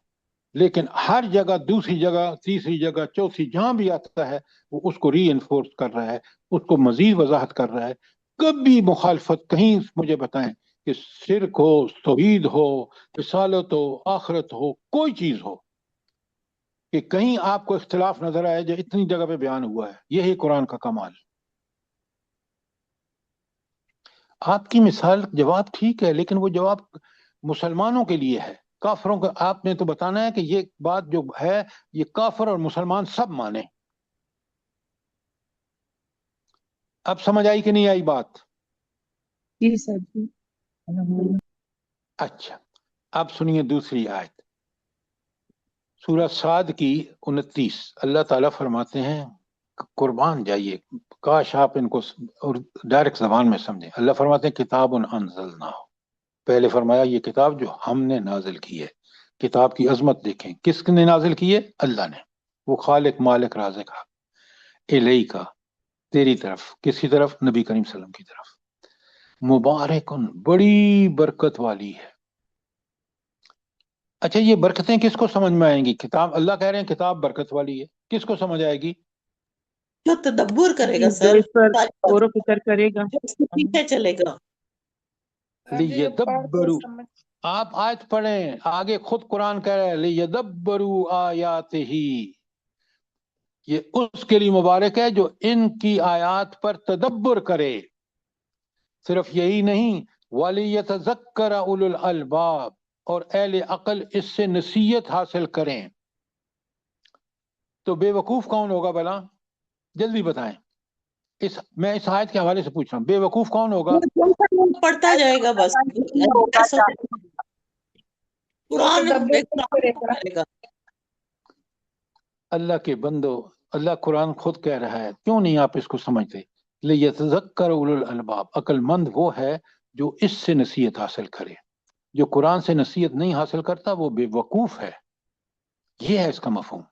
لیکن ہر جگہ، دوسری جگہ، تیسری جگہ، چوتھی، جہاں بھی آتا ہے وہ اس کو ری انفورس کر رہا ہے، اس کو مزید وضاحت کر رہا ہے۔ کبھی مخالفت کہیں مجھے بتائیں کہ شرک ہو، توحید ہو، رسالت ہو، آخرت ہو، کوئی چیز ہو کہ کہیں آپ کو اختلاف نظر آئے جو اتنی جگہ پہ بیان ہوا ہے؟ یہی قرآن کا کمال۔ آپ کی مثال جواب ٹھیک ہے، لیکن وہ جواب مسلمانوں کے لیے ہے، کافروں کا آپ نے تو بتانا ہے کہ یہ بات جو ہے یہ کافر اور مسلمان سب مانے۔ اب سمجھ آئی کہ نہیں آئی بات؟
جی سر جی الحمدللہ۔
اچھا، اب سنیے دوسری آیت، سورہ صاد کی 29۔ اللہ تعالیٰ فرماتے ہیں، قربان جائیے، کاش آپ ان کو اور ڈائریکٹ زبان میں سمجھیں۔ اللہ فرماتے ہیں کتاب انزلنا، پہلے فرمایا یہ کتاب جو ہم نے نازل کی ہے۔ کتاب کی عظمت دیکھیں، کس نے نازل کی ہے؟ اللہ نے، وہ خالق مالک رازق ہے۔ الیک کا، تیری طرف، کس کی طرف؟ نبی کریم صلی اللہ علیہ وسلم کی طرف۔ مبارکن، بڑی برکت والی ہے۔ اچھا، یہ برکتیں کس کو سمجھ میں آئیں گی؟ کتاب، اللہ کہہ رہے ہیں کتاب برکت والی ہے، کس کو سمجھ آئے گی؟
جو تدبر کرے گا
جو
سر،
اس پر غور و فکر کرے گا،
جو اس کے پیچھے چلے گا۔
لیدبروا، آپ آیت پڑھیں آگے، خود قرآن کہہ رہا ہے لیدبروا آیاتہ، یہ اس کے لیے مبارک ہے جو ان کی آیات پر تدبر کرے۔ صرف یہی نہیں، وَلِيَتَذَكَّرَ أُولُو الْأَلْبَابِ، اور اہل عقل اس سے نصیحت حاصل کریں۔ تو بے وقوف کون ہوگا بھلا؟ جلدی بتائیں، میں اس آیت کے حوالے سے پوچھ رہا ہوں، بے وقوف کون ہوگا؟
وہ پڑھتا جائے گا بس، قرآن کرے گا۔
اللہ کے بندو، اللہ قرآن خود کہہ رہا ہے، کیوں نہیں آپ اس کو سمجھتے؟ لیتذکر اولو الالباب، عقل مند وہ ہے جو اس سے نصیحت حاصل کرے۔ جو قرآن سے نصیحت نہیں حاصل کرتا وہ بے وقوف ہے، یہ ہے اس کا مفہوم۔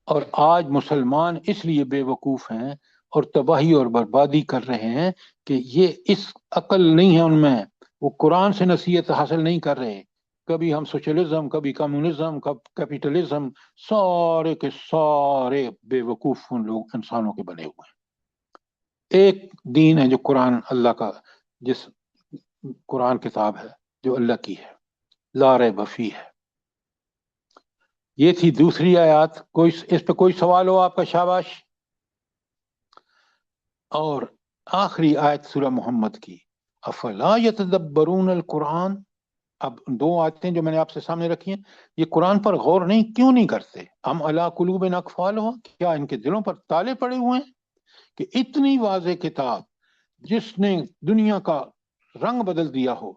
اور آج مسلمان اس لیے بے وقوف ہیں اور تباہی اور بربادی کر رہے ہیں کہ یہ اس عقل نہیں ہے ان میں، وہ قرآن سے نصیحت حاصل نہیں کر رہے۔ کبھی ہم سوشلزم، کبھی کمیونزم، کبھی کیپیٹلزم، سارے کے سارے بے وقوف ان لوگ انسانوں کے بنے ہوئے ہیں۔ ایک دین ہے جو قرآن اللہ کا، جس قرآن کتاب ہے جو اللہ کی ہے، لا ریب فیہ ہے۔ یہ تھی دوسری آیات، کوئی اس پہ کوئی سوال ہو آپ کا؟ شاباش۔ اور آخری آیت سورہ محمد کی، افلا یتدبرون القرآن۔ اب دو آیتیں جو میں نے آپ سے سامنے رکھی ہیں، یہ قرآن پر غور نہیں کیوں نہیں کرتے؟ ام علی قلوب اقفالها، کیا ان کے دلوں پر تالے پڑے ہوئے ہیں؟ کہ اتنی واضح کتاب جس نے دنیا کا رنگ بدل دیا ہو۔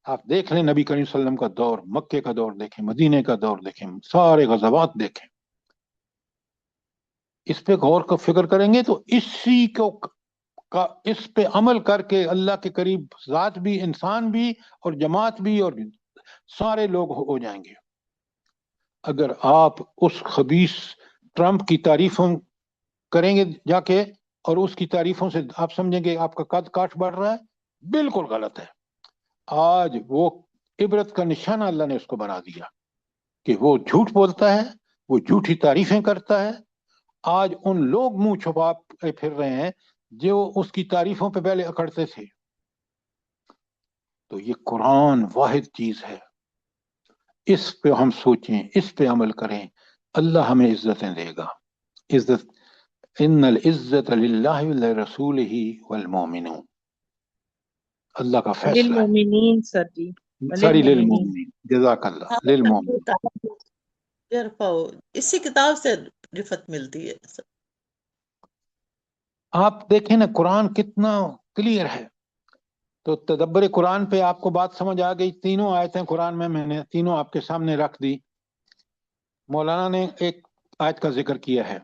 آپ دیکھ لیں نبی کریم صلی اللہ علیہ وسلم کا دور، مکے کا دور دیکھیں، مدینے کا دور دیکھیں، سارے غزوات دیکھیں، اس پہ غور کا فکر کریں گے تو اسی کو اس پہ عمل کر کے اللہ کے قریب ذات بھی، انسان بھی، اور جماعت بھی، اور سارے لوگ ہو جائیں گے۔ اگر آپ اس خبیث ٹرمپ کی تعریفوں کریں گے جا کے، اور اس کی تعریفوں سے آپ سمجھیں گے آپ کا قد کاٹ بڑھ رہا ہے، بالکل غلط ہے۔ آج وہ عبرت کا نشانہ اللہ نے اس کو بنا دیا کہ وہ جھوٹ بولتا ہے، وہ جھوٹی تعریفیں کرتا ہے۔ آج ان لوگ منہ چھپا کے پھر رہے ہیں جو اس کی تعریفوں پہ پہلے اکڑتے تھے۔ تو یہ قرآن واحد چیز ہے، اس پہ ہم سوچیں، اس پہ عمل کریں، اللہ ہمیں عزتیں دے گا۔ عزت، ان العزت للہ ولرسولہ والمؤمنون، اللہ کا فیصلہ ہے۔
للمومنین سر جی،
ساری
للمومنین۔
للمؤمنین، جزاک اللہ، للمؤمنین۔
اسی کتاب سے رفت ملتی ہے۔
آپ دیکھیں نا قرآن کتنا کلیئر ہے۔ تو تدبر قرآن پہ آپ کو بات سمجھ آ گئی۔ تینوں آیتیں قرآن میں نے تینوں آپ کے سامنے رکھ دی۔ مولانا نے ایک آیت کا ذکر کیا ہے،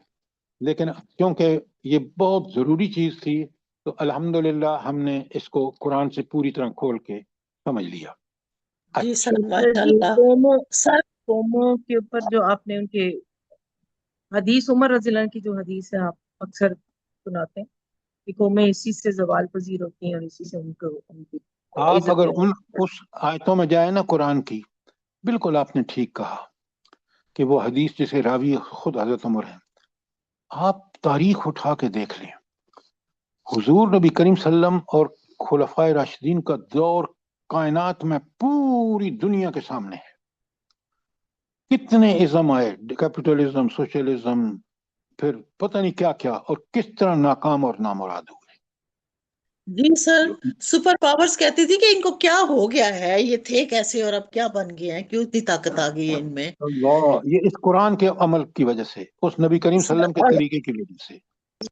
لیکن کیونکہ یہ بہت ضروری چیز تھی تو الحمدللہ ہم نے اس کو قرآن سے پوری طرح کھول کے سمجھ لیا۔
جی
اچھا،
سر ماشاء اللہ سر۔
قوموں کے اوپر جو آپ نے ان کے حدیث، عمر رضی اللہ عنہ کی جو حدیث ہے آپ اکثر سناتے ہیں کہ قومیں اسی سے زوال پذیر ہوتی ہیں اور اسی سے ان کی
آپ
عزت
اگر
میں
اس آیتوں میں جائیں نا قرآن کی، بالکل آپ نے ٹھیک کہا کہ وہ حدیث جسے راوی خود حضرت عمر ہیں، آپ تاریخ اٹھا کے دیکھ لیں، حضور نبی کریم صلی اللہ علیہ وسلم اور خلفائے راشدین کا دور کائنات میں پوری دنیا کے سامنے ہے۔ کتنے ازم آئے، کیپٹلزم، سوشلزم، پھر پتہ نہیں کیا کیا، اور کس طرح ناکام اور نامراد ہوئے۔
جی سر، سپر پاورز کہتی تھی کہ ان کو کیا ہو گیا ہے، یہ تھے کیسے اور اب کیا بن گئے ہیں، کیوں اتنی طاقت آ گئی ہے ان میں۔
اللہ، یہ اس قرآن کے عمل کی وجہ سے، اس نبی کریم صلی اللہ علیہ وسلم کے طریقے کی وجہ سے۔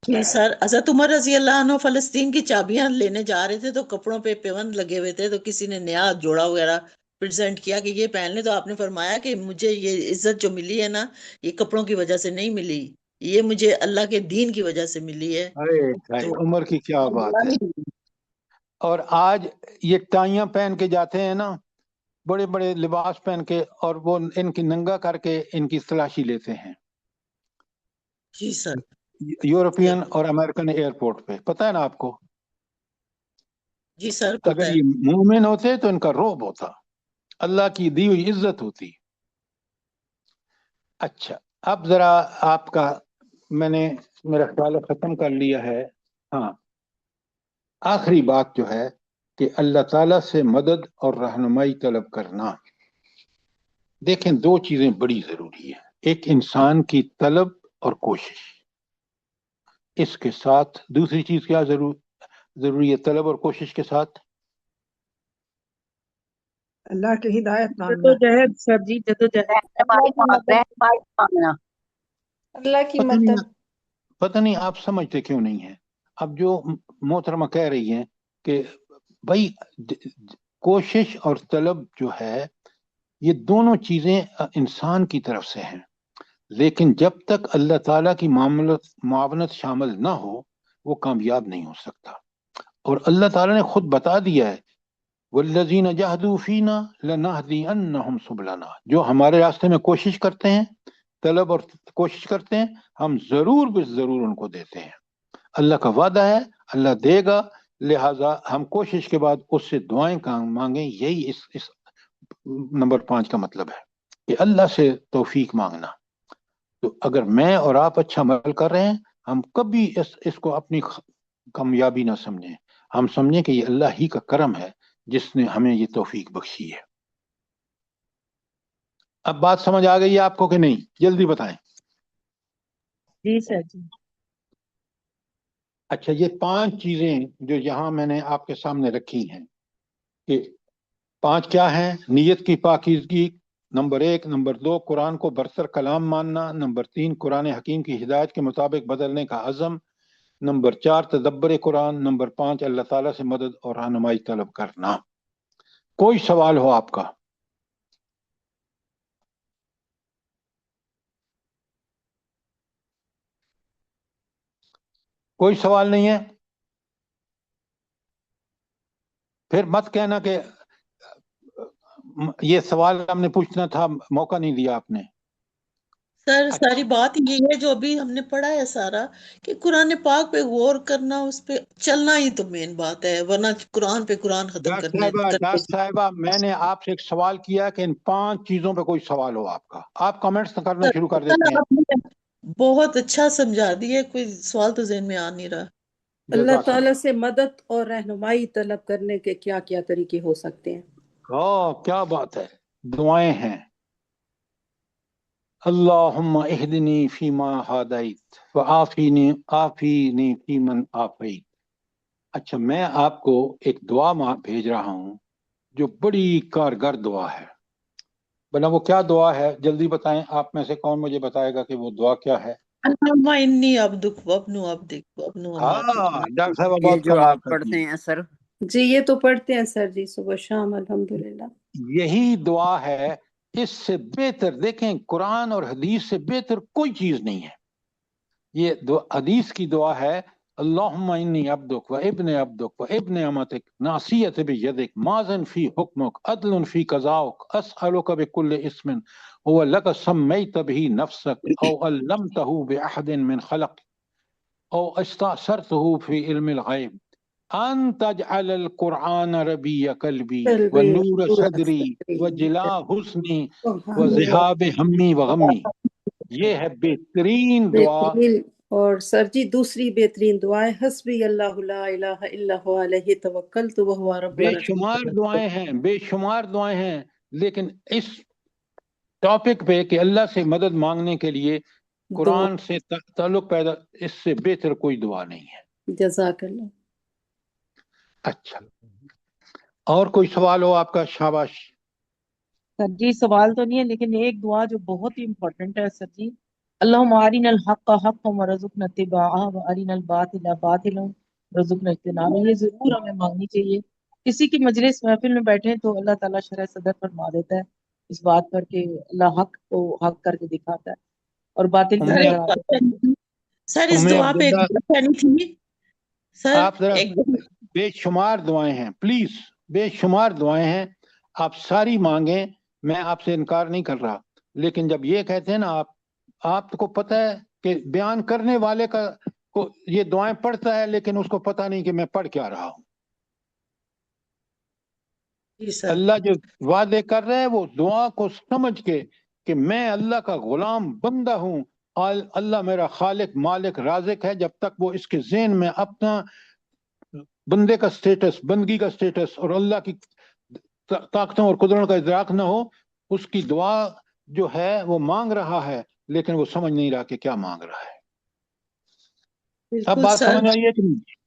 جی سر، حضرت عمر رضی اللہ عنہ فلسطین کی چابیاں لینے جا رہے تھے تو کپڑوں پہ پیوند لگے ہوئے تھے، تو کسی نے نیا جوڑا وغیرہ پریزنٹ کیا کہ یہ پہن لے، تو آپ نے فرمایا کہ مجھے یہ عزت جو ملی ہے نا، یہ کپڑوں کی وجہ سے نہیں ملی، یہ مجھے اللہ کے دین کی وجہ سے ملی ہے۔ تو
عمر کی کیا بات ہے۔ اور آج یہ ٹائیاں پہن کے جاتے ہیں نا، بڑے بڑے لباس پہن کے، اور وہ ان کی ننگا کر کے ان کی تلاشی لیتے ہیں
جی سر،
یورپین اور امریکن ایئرپورٹ پہ، پتہ ہے نا آپ کو؟
جی سر پتہ
اگر
ہے۔
یہ مومن ہوتے تو ان کا رعب ہوتا، اللہ کی دی ہوئی عزت ہوتی۔ اچھا، اب ذرا آپ کا میں نے میرا خیال ختم کر لیا ہے۔ ہاں، آخری بات جو ہے کہ اللہ تعالیٰ سے مدد اور رہنمائی طلب کرنا۔ دیکھیں، دو چیزیں بڑی ضروری ہیں، ایک انسان کی طلب اور کوشش، اس کے ساتھ دوسری چیز کیا ضروری ہے طلب اور کوشش کے ساتھ؟
اللہ کی ہدایت مانگنا،
جدوجہد سر جی، جدوجہد،
رہنمائی
اللہ کی
پتہ نہیں
مدد۔
پتہ نہیں آپ سمجھتے کیوں نہیں ہیں۔ اب جو محترمہ کہہ رہی ہیں کہ بھائی کوشش اور طلب جو ہے، یہ دونوں چیزیں انسان کی طرف سے ہیں، لیکن جب تک اللہ تعالیٰ کی معاونت شامل نہ ہو وہ کامیاب نہیں ہو سکتا۔ اور اللہ تعالیٰ نے خود بتا دیا ہے، والذین جاہدوا فینا لنہدینہم سبلنا، جو ہمارے راستے میں کوشش کرتے ہیں، طلب اور کوشش کرتے ہیں، ہم ضرور بس ضرور ان کو دیتے ہیں۔ اللہ کا وعدہ ہے، اللہ دے گا، لہٰذا ہم کوشش کے بعد اس سے دعائیں مانگیں۔ یہی اس نمبر 5 کا مطلب ہے کہ اللہ سے توفیق مانگنا۔ تو اگر میں اور آپ اچھا عمل کر رہے ہیں، ہم کبھی اس کو اپنی کامیابی نہ سمجھیں، ہم سمجھیں کہ یہ اللہ ہی کا کرم ہے جس نے ہمیں یہ توفیق بخشی ہے۔ اب بات سمجھ آ گئی ہے آپ کو کہ نہیں؟ جلدی بتائیں۔
جی سر جی۔
اچھا، یہ 5 چیزیں جو یہاں میں نے آپ کے سامنے رکھی ہیں، کہ 5 کیا ہیں؟ نیت کی پاکیزگی، نمبر 1، نمبر 2 قرآن کو برتر کلام ماننا، نمبر 3 قرآن حکیم کی ہدایت کے مطابق بدلنے کا عزم، نمبر 4 تدبر قرآن، نمبر 5 اللہ تعالیٰ سے مدد اور رہنمائی طلب کرنا۔ کوئی سوال ہو آپ کا؟ کوئی سوال نہیں ہے؟ پھر مت کہنا کہ یہ سوال ہم نے پوچھنا تھا، موقع نہیں دیا آپ نے۔
سر
اچھا،
ساری بات یہ ہے جو ابھی ہم نے پڑھا ہے سارا، کہ قرآن پاک پہ غور کرنا، اس پہ چلنا ہی تو مین بات ہے، ورنہ قرآن پہ قرآن ختم
ڈاکٹر صاحبہ میں نے آپ سے ایک سوال کیا کہ ان 5 چیزوں پہ کوئی سوال ہو آپ کا، آپ کمنٹس کرنا شروع کر دیتے ہیں۔
آپ نے بہت اچھا سمجھا دیے، کوئی سوال تو ذہن میں آ نہیں رہا۔
اللہ
جزاک
تعالیٰ
اللہ۔
سے مدد اور رہنمائی طلب کرنے کے کیا کیا طریقے ہو سکتے ہیں؟
کیا بات ہے، دعائیں ہیں۔ اللہم اہدنی فیما ہدیت وعافینی فیمن عافیت۔ اچھا، میں آپ کو ایک دعا بھیج رہا ہوں جو بڑی کارگر دعا ہے۔ بنا وہ کیا دعا ہے؟ جلدی بتائیں، آپ میں سے کون مجھے بتائے گا کہ وہ دعا کیا ہے؟
اللہم انی عبدک وابن عبدک وابن اماتک۔
ڈاکٹر صاحب
یہ
بہت
جو
کمال
آپ
کرتی
پڑھتے
ہیں۔
ہیں سر،
جی یہ تو پڑھتے ہیں سر جی، صبح شام الحمدللہ۔
یہی دعا ہے، اس سے بہتر دیکھیں قرآن اور حدیث سے بہتر کوئی چیز نہیں ہے۔ یہ حدیث کی دعا ہے، اللہم انی عبدک و ابن عبدک و ابن امتک ناصیت بیدک ماضن فی حکمک عدل فی قضاؤک اسألک بکل اسم هو لک سمیت به نفسک او علمتہ باحد من خلق او استأثرته فی علم الغیب ان تجعل القرآن ربیع قلبی ونور صدری وجلاء حسنی وذہاب ہمی وغمی۔ یہ ہے بہترین دعا۔
بہترین، اور سر جی دوسری بہترین دعائیں حسبی اللہ لا الہ الا هو علیہ توکلت وہو رب
بے
العرش
شمار
العظیم۔
دعائیں ہیں، بے شمار دعائیں ہیں، لیکن اس ٹاپک پہ کہ اللہ سے مدد مانگنے کے لیے
دعا،
قرآن سے تعلق پیدا، اس سے بہتر کوئی دعا نہیں ہے۔
جزاک اللہ۔
اچھا، اور کوئی سوال ہو آپ کا؟ شاباش۔
سر جی سوال تو نہیں ہے، لیکن ایک دعا جو بہت ہی امپورٹنٹ ہے سر جی، اللہم ارنا الحق حقا وارزقنا اتباعہ وارنا الباطل باطلا وارزقنا اجتنابہ. یہ ضرور ہمیں مانگنی چاہیے. کسی کی مجلس محفل میں بیٹھے تو اللہ تعالیٰ شرح صدر فرما دیتا ہے اس بات پر کہ اللہ حق کو حق کر کے دکھاتا ہے اور باطل کو
سر
نظر
ایک
آتا
بات کہنی تھی. سر اس
ام
دعا پہ ایک
عبداللہ
بات کہنی تھی. سر
آپ ذرا
ایک
بے شمار دعائیں ہیں، پلیز بے شمار دعائیں ہیں، آپ ساری مانگیں، میں آپ سے انکار نہیں کر رہا، لیکن جب یہ کہتے ہیں نا آپ کو پتہ ہے کہ بیان کرنے والے کو یہ دعائیں پڑھتا ہے لیکن اس کو پتہ نہیں کہ میں پڑھ کیا رہا ہوں.
جی سر
اللہ جو وعدے کر رہے ہیں وہ دعا کو سمجھ کے کہ میں اللہ کا غلام بندہ ہوں، اللہ میرا خالق مالک رازق ہے، جب تک وہ اس کے ذہن میں اپنا بندے کا سٹیٹس، بندگی کا سٹیٹس اور اللہ کی طاقتوں اور قدرتوں کا ادراک نہ ہو، اس کی دعا جو ہے وہ مانگ رہا ہے لیکن وہ سمجھ نہیں رہا کہ کیا مانگ رہا ہے. اب
بالکل
بات
سر.
سمجھ آئی ہے کہ نہیں؟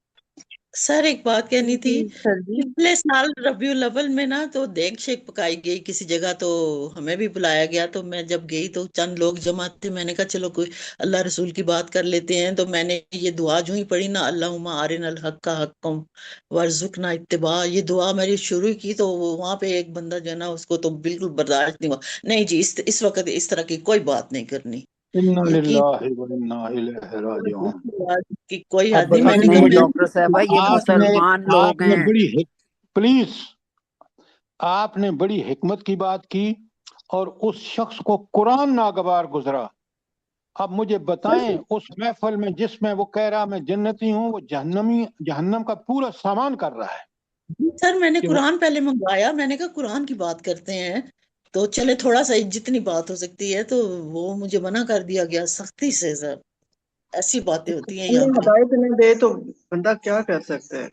سر ایک بات کہنی تھی.
جی سر جی.
پچھلے سال ربیع الاول میں نا تو دیگ شیک پکائی گئی کسی جگہ، تو ہمیں بھی بلایا گیا. تو میں جب گئی تو چند لوگ جمع تھے، میں نے کہا چلو کوئی اللہ رسول کی بات کر لیتے ہیں. تو میں نے یہ دعا جو ہی پڑھی نا، اللہم ارنا الحق حقا وارزقنا اتباع، یہ دعا میری شروع کی تو وہاں پہ ایک بندہ جو ہے نا اس کو تو بالکل برداشت نہیں ہوا. نہیں جی اس وقت اس طرح کی کوئی بات نہیں کرنی.
انا
یقین
للہ و انا الیہ راجعون.
کی کوئی حد
اب
نہیں. میں نے
اب
نہیں
کہا
مجھے
ڈاکٹر صاحبہ، یہ مسلمان لوگ
آپ نے
ہیں.
بڑی پلیز آپ نے بڑی حکمت کی بات کی اور اس شخص کو قرآن ناگوار گزرا. اب مجھے بتائیں اس محفل میں جس میں وہ کہہ رہا میں جنتی ہوں، وہ جہنم کا پورا سامان کر رہا ہے.
سر میں نے
کہ
قرآن پہلے منگوایا، میں نے کہا قرآن کی بات کرتے ہیں تو چلے تھوڑا سا جتنی بات ہو سکتی ہے. تو وہ مجھے منع کر دیا گیا سختی سے. سر ایسی باتیں ہوتی ہیں یہاں
اللہ
پہ.
ہدایت نہ دے تو بندہ کیا کر سکتا ہے؟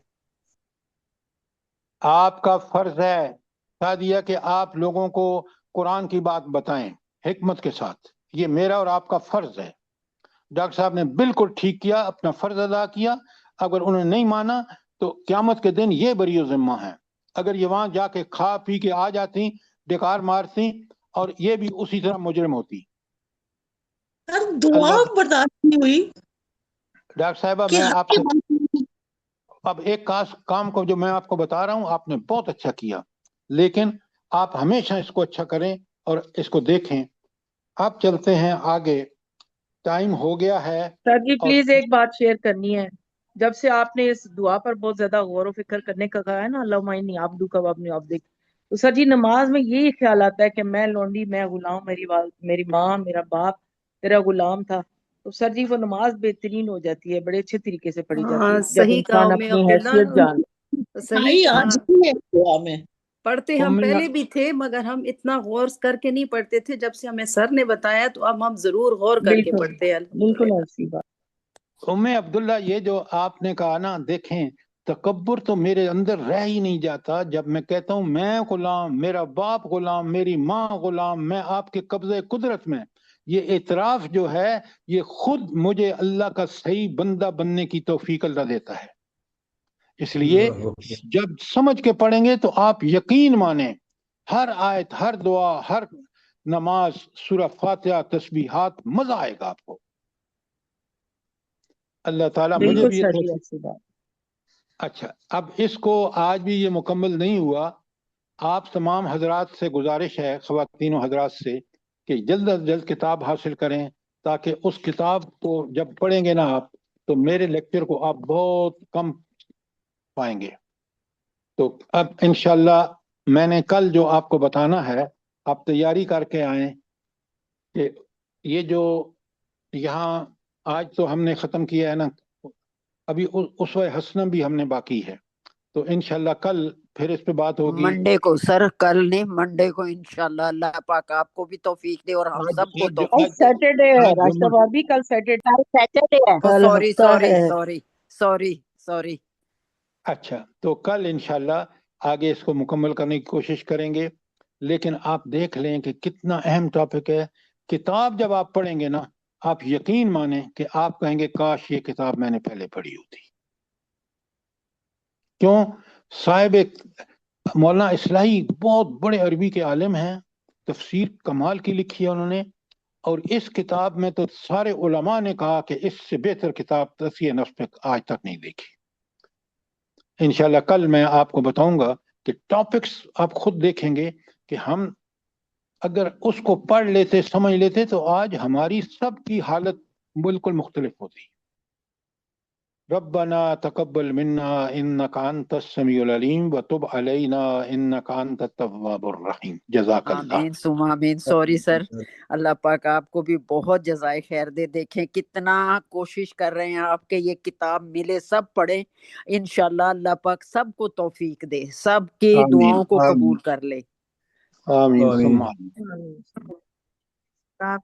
آپ کا فرض ہے شادیہ کہ آپ لوگوں کو قرآن کی بات بتائیں حکمت کے ساتھ. یہ میرا اور آپ کا فرض ہے. ڈاکٹر صاحب نے بالکل ٹھیک کیا، اپنا فرض ادا کیا. اگر انہوں نے نہیں مانا تو قیامت کے دن یہ بری ذمہ ہے. اگر یہ وہاں جا کے کھا پی کے آ جاتی، ڈکار مارتی، اور یہ بھی اسی طرح مجرم ہوتی.
سر دعا
اللہ
برداشت نہیں ہوئی
ڈاکٹر صاحبہ
کہ
میں
ہر
آپ
کے
سے
بعد
اب ایک کام کو جو میں آپ کو بتا رہا ہوں آپ نے بہت اچھا کیا، لیکن آپ ہمیشہ اس کو اچھا کریں اور اس کو دیکھیں. آپ چلتے ہیں آگے، ٹائم ہو گیا ہے.
سر جی
اور
پلیز ایک بات شیئر کرنی ہے. جب سے آپ نے اس دعا پر بہت زیادہ غور و فکر کرنے کا کہا ہے نا، اللہم انی عبدک و ابن عبدک، تو سر جی نماز میں یہی خیال آتا ہے کہ میں لونڈی، میں غلام، میری ماں میرا باپ تیرا غلام تھا. تو سر جی وہ نماز بہترین ہو جاتی ہے، بڑے اچھے طریقے سے پڑھی جاتی ہے جب
صحیح کہا
انسان
ام
اپنی حیثیت
عبداللہ،
جان.
صحیح
بھائی
کہا.
آج بھی ہے دعا میں.
پڑھتے ہم
امی
پہلے بھی تھے مگر ہم اتنا غور کر کے نہیں پڑھتے تھے. جب سے ہمیں سر نے بتایا تو اب ہم ضرور غور کر کے
بالکل
پڑھتے ہیں.
بالکل
الحمدللہ.
ایسی بات.
عبداللہ یہ جو آپ نے کہا نا، دیکھیں تکبر تو میرے اندر رہ ہی نہیں جاتا جب میں کہتا ہوں میں غلام، میرا باپ غلام، میری ماں غلام، میں آپ کے قبضے قدرت میں. یہ اعتراف جو ہے یہ خود مجھے اللہ کا صحیح بندہ بننے کی توفیق اللہ دیتا ہے. اس لیے جب سمجھ کے پڑھیں گے تو آپ یقین مانیں ہر آیت، ہر دعا، ہر نماز، سورہ فاتحہ، تسبیحات، مزہ آئے گا آپ کو. اللہ تعالیٰ مجھے
بالکل
بھی یہ
سر جی
توفیق.
ایسی بات.
اچھا اب اس کو آج بھی یہ مکمل نہیں ہوا. آپ تمام حضرات سے گزارش ہے، خواتین و حضرات سے، کہ جلد از جلد کتاب حاصل کریں تاکہ اس کتاب کو جب پڑھیں گے نا آپ تو میرے لیکچر کو آپ بہت کم پائیں گے. تو اب انشاءاللہ میں نے کل جو آپ کو بتانا ہے آپ تیاری کر کے آئیں کہ یہ جو یہاں آج تو ہم نے ختم کیا ہے نا، ابھی اسوہ حسنہ بھی ہم نے باقی ہے. تو انشاءاللہ کل پھر اس پہ بات ہوگی.
منڈے کو سر، کل نہیں منڈے کو انشاءاللہ. اللہ پاک آپ کو بھی توفیق دے اور ہم سب کو
آج
توفیق دے.
سیٹرڈے ہے
آج
راشدہ
جمعہ.
بھابی، کل سیٹرڈے.
کل سیٹرڈے ہے.
کل
سوری
ہفتہ
سوری
ہے.
Sorry sorry sorry.
اچھا تو کل انشاءاللہ آگے اس کو مکمل کرنے کی کوشش کریں گے. لیکن آپ دیکھ لیں کہ کتنا اہم ٹاپک ہے. کتاب جب آپ پڑھیں گے نا آپ یقین مانیں کہ آپ کہیں گے کاش یہ کتاب میں نے پہلے پڑھی ہوتی. کیوں؟ صاحب مولانا اصلاحی بہت بڑے عربی کے عالم ہیں، تفسیر کمال کی لکھی ہے انہوں نے، اور اس کتاب میں تو سارے علماء نے کہا کہ اس سے بہتر کتاب تزکیہ نفس میں آج تک نہیں دیکھی. انشاءاللہ کل میں آپ کو بتاؤں گا کہ ٹاپکس آپ خود دیکھیں گے کہ ہم اگر اس کو پڑھ لیتے سمجھ لیتے تو آج ہماری سب کی حالت بالکل مختلف ہوتی. ربنا تقبل منا انك انت السميع العليم وتب علينا انك انت التواب الرحيم. جزاک اللہ.
آمین ثم آمین. سوری سر، اللہ پاک آپ کو بھی بہت جزائے خیر دے. دیکھیں کتنا کوشش کر رہے ہیں آپ کے یہ کتاب ملے، سب پڑھیں انشاءاللہ. اللہ پاک سب کو توفیق دے، سب کی
آمین
دعاؤں کو
آمین
قبول کر لے.
آمین ثم
آمین.
آمین.
کہاں